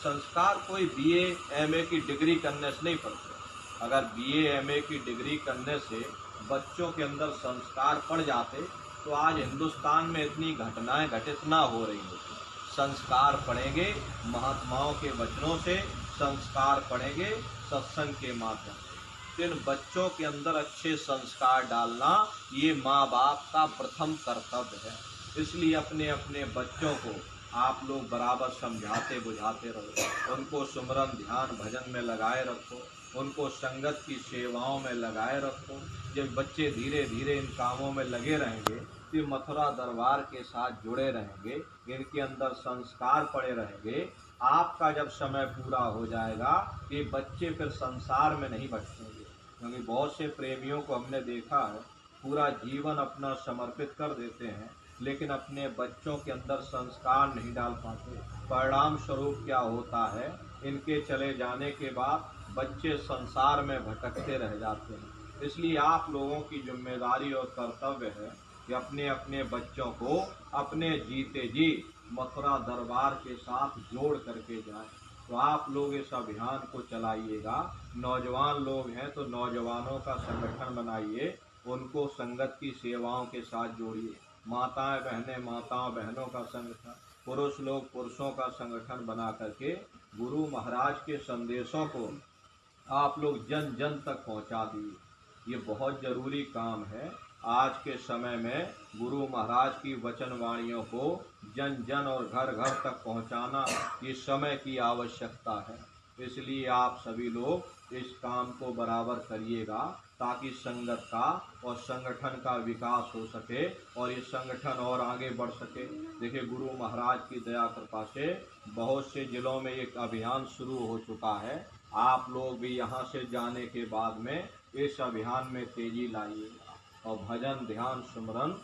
संस्कार कोई बीए एमए की डिग्री करने से नहीं पड़ते। अगर बीए एमए की डिग्री करने से बच्चों के अंदर संस्कार पड़ जाते तो आज हिंदुस्तान में इतनी घटनाएं घटित ना हो रही होती। संस्कार पढ़ेंगे महात्माओं के वचनों से, संस्कार पढ़ेंगे सत्संग के माध्यम से। इन बच्चों के अंदर अच्छे संस्कार डालना ये माँ बाप का प्रथम कर्तव्य है। इसलिए अपने अपने बच्चों को आप लोग बराबर समझाते बुझाते रहो, उनको सुमरन ध्यान भजन में लगाए रखो, उनको संगत की सेवाओं में लगाए रखो। जब बच्चे धीरे धीरे इन कामों में लगे रहेंगे तो मथुरा दरबार के साथ जुड़े रहेंगे, इनके अंदर संस्कार पड़े रहेंगे। आपका जब समय पूरा हो जाएगा ये बच्चे फिर संसार में नहीं भटकेंगे। क्योंकि बहुत से प्रेमियों को हमने देखा है पूरा जीवन अपना समर्पित कर देते हैं लेकिन अपने बच्चों के अंदर संस्कार नहीं डाल पाते। परिणाम स्वरूप क्या होता है, इनके चले जाने के बाद बच्चे संसार में भटकते रह जाते हैं। इसलिए आप लोगों की जिम्मेदारी और कर्तव्य है कि अपने अपने बच्चों को अपने जीते जी मथुरा दरबार के साथ जोड़ करके जाएं। तो आप लोग इस अभियान को चलाइएगा। नौजवान लोग हैं तो नौजवानों का संगठन बनाइए, उनको संगत की सेवाओं के साथ जोड़िए। माताएं बहनें माताओं बहनों का संगठन, पुरुष लोग पुरुषों का संगठन बना करके गुरु महाराज के संदेशों को आप लोग जन जन तक पहुंचा दिए। ये बहुत जरूरी काम है। आज के समय में गुरु महाराज की वचन वाणियों को जन जन और घर घर तक पहुंचाना ये समय की आवश्यकता है। इसलिए आप सभी लोग इस काम को बराबर करिएगा ताकि संगत का और संगठन का विकास हो सके और ये संगठन और आगे बढ़ सके। देखिए गुरु महाराज की दया कृपा से बहुत से जिलों में एक अभियान शुरू हो चुका है। आप लोग भी यहाँ से जाने के बाद में इस अभियान में तेजी लाइएगा और भजन ध्यान सुमरन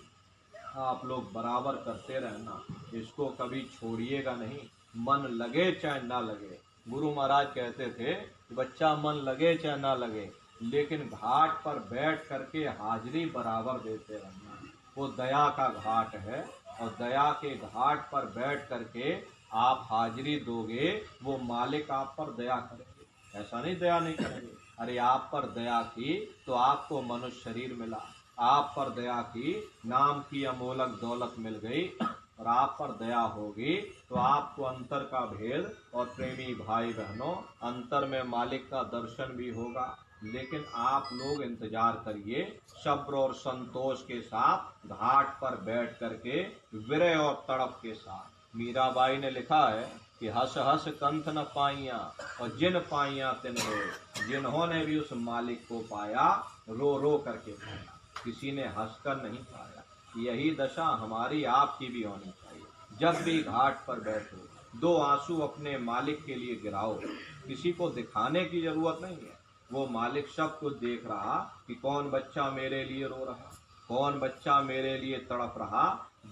आप लोग बराबर करते रहना, इसको कभी छोड़िएगा नहीं। मन लगे चाहे ना लगे, गुरु महाराज कहते थे कि बच्चा मन लगे चाहे ना लगे लेकिन घाट पर बैठ करके हाजिरी बराबर देते रहना। वो दया का घाट है और दया के घाट पर बैठ करके आप हाजिरी दोगे, वो मालिक आप पर दया करेंगे। ऐसा नहीं दया नहीं करेंगे। अरे आप पर दया की तो आपको मनुष्य शरीर मिला, आप पर दया की नाम की अमोलक दौलत मिल गई और आप पर दया होगी तो आपको अंतर का भेद और प्रेमी भाई बहनों अंतर में मालिक का दर्शन भी होगा। लेकिन आप लोग इंतजार करिए सब्र और संतोष के साथ घाट पर बैठ करके विरह और तड़प के साथ। मीराबाई ने लिखा है कि हंस हंस कंठ न पाइया और जिन पाइया तिन रोए। जिन्होंने भी उस मालिक को पाया रो रो करके पाया, किसी ने हंसकर नहीं पाया। यही दशा हमारी आपकी भी होनी चाहिए। जब भी घाट पर बैठो दो आंसू अपने मालिक के लिए गिराओ। किसी को दिखाने की जरूरत नहीं है, वो मालिक सब कुछ देख रहा कि कौन बच्चा मेरे लिए रो रहा, कौन बच्चा मेरे लिए तड़प रहा।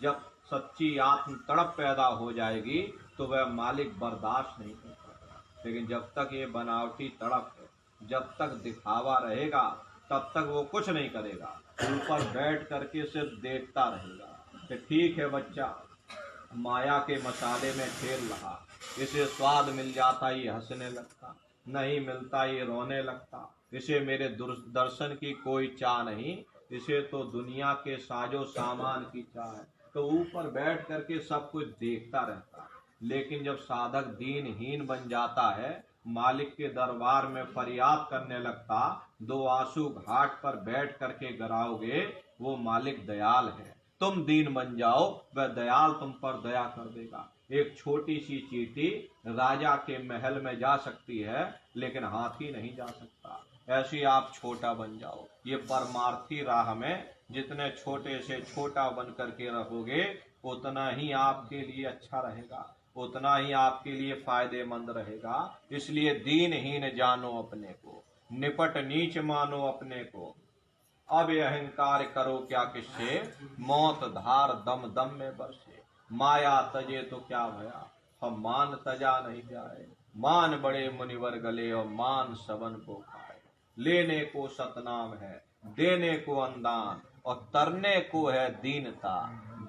जब सच्ची आत्म तड़प पैदा हो जाएगी तो वह मालिक बर्दाश्त नहीं कर पाएगा। लेकिन जब तक ये बनावटी तड़प है, जब तक दिखावा रहेगा तब तक वो कुछ नहीं करेगा, ऊपर बैठ करके सिर्फ देखता रहेगा कि ठीक है बच्चा माया के मसाले में खेल रहा, इसे स्वाद मिल जाता ये हंसने लगता, नहीं मिलता ये रोने लगता, इसे मेरे दर्शन की कोई चाह नहीं, इसे तो दुनिया के साजो सामान की चाह है। तो ऊपर बैठ करके सब कुछ देखता रहता। लेकिन जब साधक दीनहीन बन जाता है, मालिक के दरबार में फरियाद करने लगता, दो आंसू घाट पर बैठ करके गिराओगे, वो मालिक दयाल है। तुम दीन बन जाओ, वह दयाल तुम पर दया कर देगा। एक छोटी सी चींटी राजा के महल में जा सकती है लेकिन हाथी नहीं जा सकता। ऐसे आप छोटा बन जाओ। ये परमार्थी राह में जितने छोटे से छोटा बन करके रहोगे उतना ही आपके लिए अच्छा रहेगा, उतना ही आपके लिए फायदेमंद रहेगा। इसलिए दीनहीन जानो अपने को, निपट नीच मानो अपने को। अब ये अहंकार करो क्या किससे, मौत धार दम दम में बरसे। माया तजे तो क्या भया, हम मान तजा नहीं जाए। मान बड़े मुनिवर गले और मान सबन को खाए। लेने को सतनाम है, देने को अंदान और तरने को है दीनता,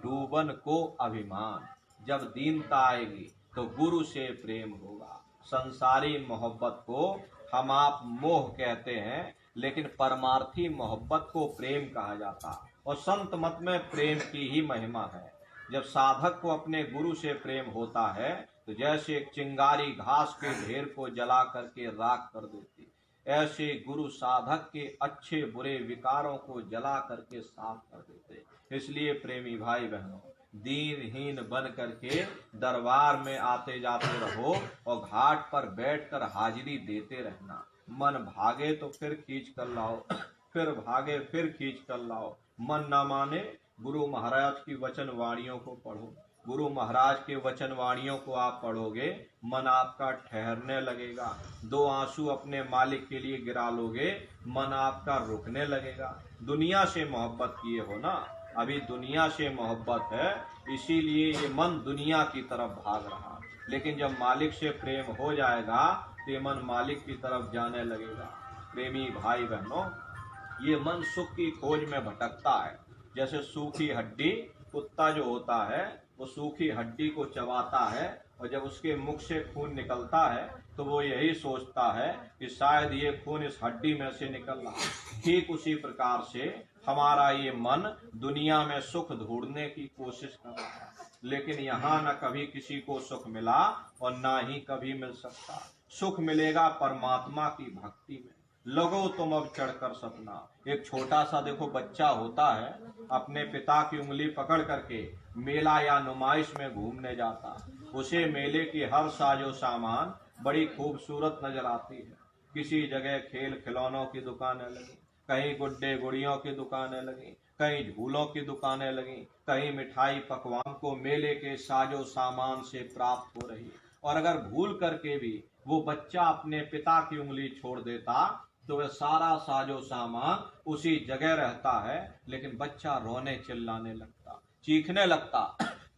डूबन को अभिमान। जब दीनता आएगी तो गुरु से प्रेम होगा। संसारी मोहब्बत को हम आप मोह कहते हैं, लेकिन परमार्थी मोहब्बत को प्रेम कहा जाता। और संत मत में प्रेम की ही महिमा है। जब साधक को अपने गुरु से प्रेम होता है तो जैसे एक चिंगारी घास के ढेर को जला करके राख कर देती, ऐसे गुरु साधक के अच्छे बुरे विकारों को जला करके साफ कर देते। इसलिए प्रेमी भाई बहनों, दीनहीन बन करके दरबार में आते जाते रहो और घाट पर बैठकर हाजिरी देते रहना। मन भागे तो फिर खींच कर लाओ, फिर भागे फिर खींच कर लाओ। मन न माने गुरु महाराज की वचन वाणियों को पढ़ो। गुरु महाराज के वचन वाणियों को आप पढ़ोगे, मन आपका ठहरने लगेगा। दो आंसू अपने मालिक के लिए गिरा लोगे, मन आपका रुकने लगेगा। दुनिया से मोहब्बत किए हो ना, अभी दुनिया से मोहब्बत है, इसीलिए ये मन दुनिया की तरफ भाग रहा। लेकिन जब मालिक से प्रेम हो जाएगा तो ये मन मालिक की तरफ जाने लगेगा। प्रेमी भाई बहनों, ये मन सुख की खोज में भटकता है। जैसे सूखी हड्डी, कुत्ता जो होता है वो सूखी हड्डी को चबाता है और जब उसके मुख से खून निकलता है तो वो यही सोचता है कि शायद ये खून इस हड्डी में से निकल रहा है। ठीक उसी प्रकार से हमारा ये मन दुनिया में सुख ढूंढने की कोशिश कर रहा है, लेकिन यहाँ न कभी किसी को सुख मिला और न ही कभी मिल सकता। सुख मिलेगा परमात्मा की भक्ति में। लगो तुम अब चढ़कर सपना। एक छोटा सा देखो बच्चा होता है, अपने पिता की उंगली पकड़ करके मेला या नुमाइश में घूमने जाता। उसे मेले की हर साजो सामान बड़ी खूबसूरत नजर आती है। किसी जगह खेल खिलौनों की दुकानें लगी, कहीं गुड्डे गुड़ियों की दुकानें लगी, कहीं झूलों की दुकानें लगी, कहीं मिठाई पकवान को मेले के साजो सामान से प्राप्त हो रही। और अगर भूल करके भी वो बच्चा अपने पिता की उंगली छोड़ देता तो वह सारा साजो सामान उसी जगह रहता है, लेकिन बच्चा रोने चिल्लाने लगता, चीखने लगता।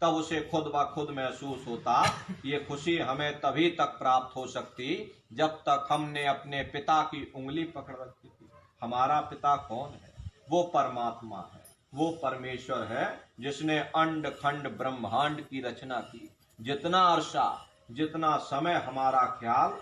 तब उसे खुद ब खुद महसूस होता ये खुशी हमें तभी तक प्राप्त हो सकती जब तक हमने अपने पिता की उंगली पकड़ रखी थी। हमारा पिता कौन है? वो परमात्मा है, वो परमेश्वर है जिसने अंड खंड ब्रह्मांड की रचना की। जितना अरसा, जितना समय हमारा ख्याल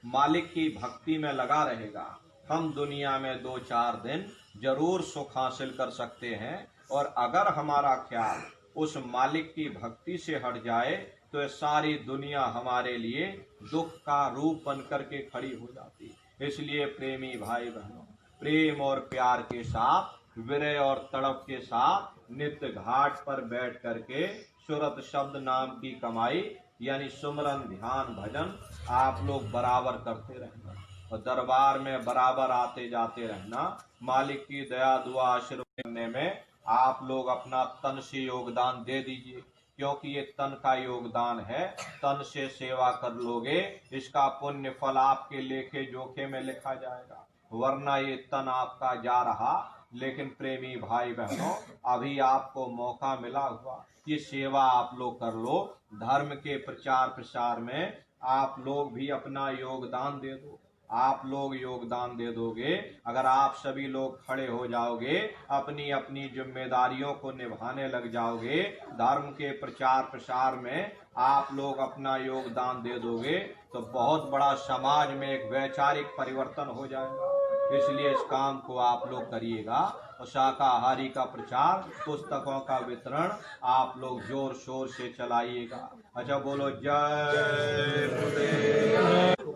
मालिक की भक्ति में लगा रहेगा, हम दुनिया में 2-4 दिन जरूर सुख हासिल कर सकते हैं। और अगर हमारा ख्याल उस मालिक की भक्ति से हट जाए तो ये सारी दुनिया हमारे लिए दुख का रूप बनकर के खड़ी हो जाती। इसलिए प्रेमी भाई बहनों, प्रेम और प्यार के साथ, विरह और तड़प के साथ नित्य घाट पर बैठ करके सुरत शब्द नाम की कमाई यानी सुमरन ध्यान भजन आप लोग बराबर करते रहना और दरबार में बराबर आते जाते रहना। मालिक की दया दुआ आशीर्वाद करने में आप लोग अपना तन से योगदान दे दीजिए, क्योंकि ये तन का योगदान है। तन से सेवा कर लोगे, इसका पुण्य फल आपके लेखे जोखे में लिखा जाएगा, वरना ये तन आपका जा रहा। लेकिन प्रेमी भाई बहनों, अभी आपको मौका मिला हुआ, ये सेवा आप लोग कर लो। धर्म के प्रचार प्रसार में आप लोग भी अपना योगदान दे दो। आप लोग योगदान दे दोगे, अगर आप सभी लोग खड़े हो जाओगे, अपनी अपनी जिम्मेदारियों को निभाने लग जाओगे, धर्म के प्रचार प्रसार में आप लोग अपना योगदान दे दोगे, तो बहुत बड़ा समाज में एक वैचारिक परिवर्तन हो जाएगा। इसलिए इस काम को आप लोग करिएगा और शाकाहारी का प्रचार, पुस्तकों का वितरण आप लोग जोर शोर से चलाइएगा। अच्छा बोलो जय गुरुदेव।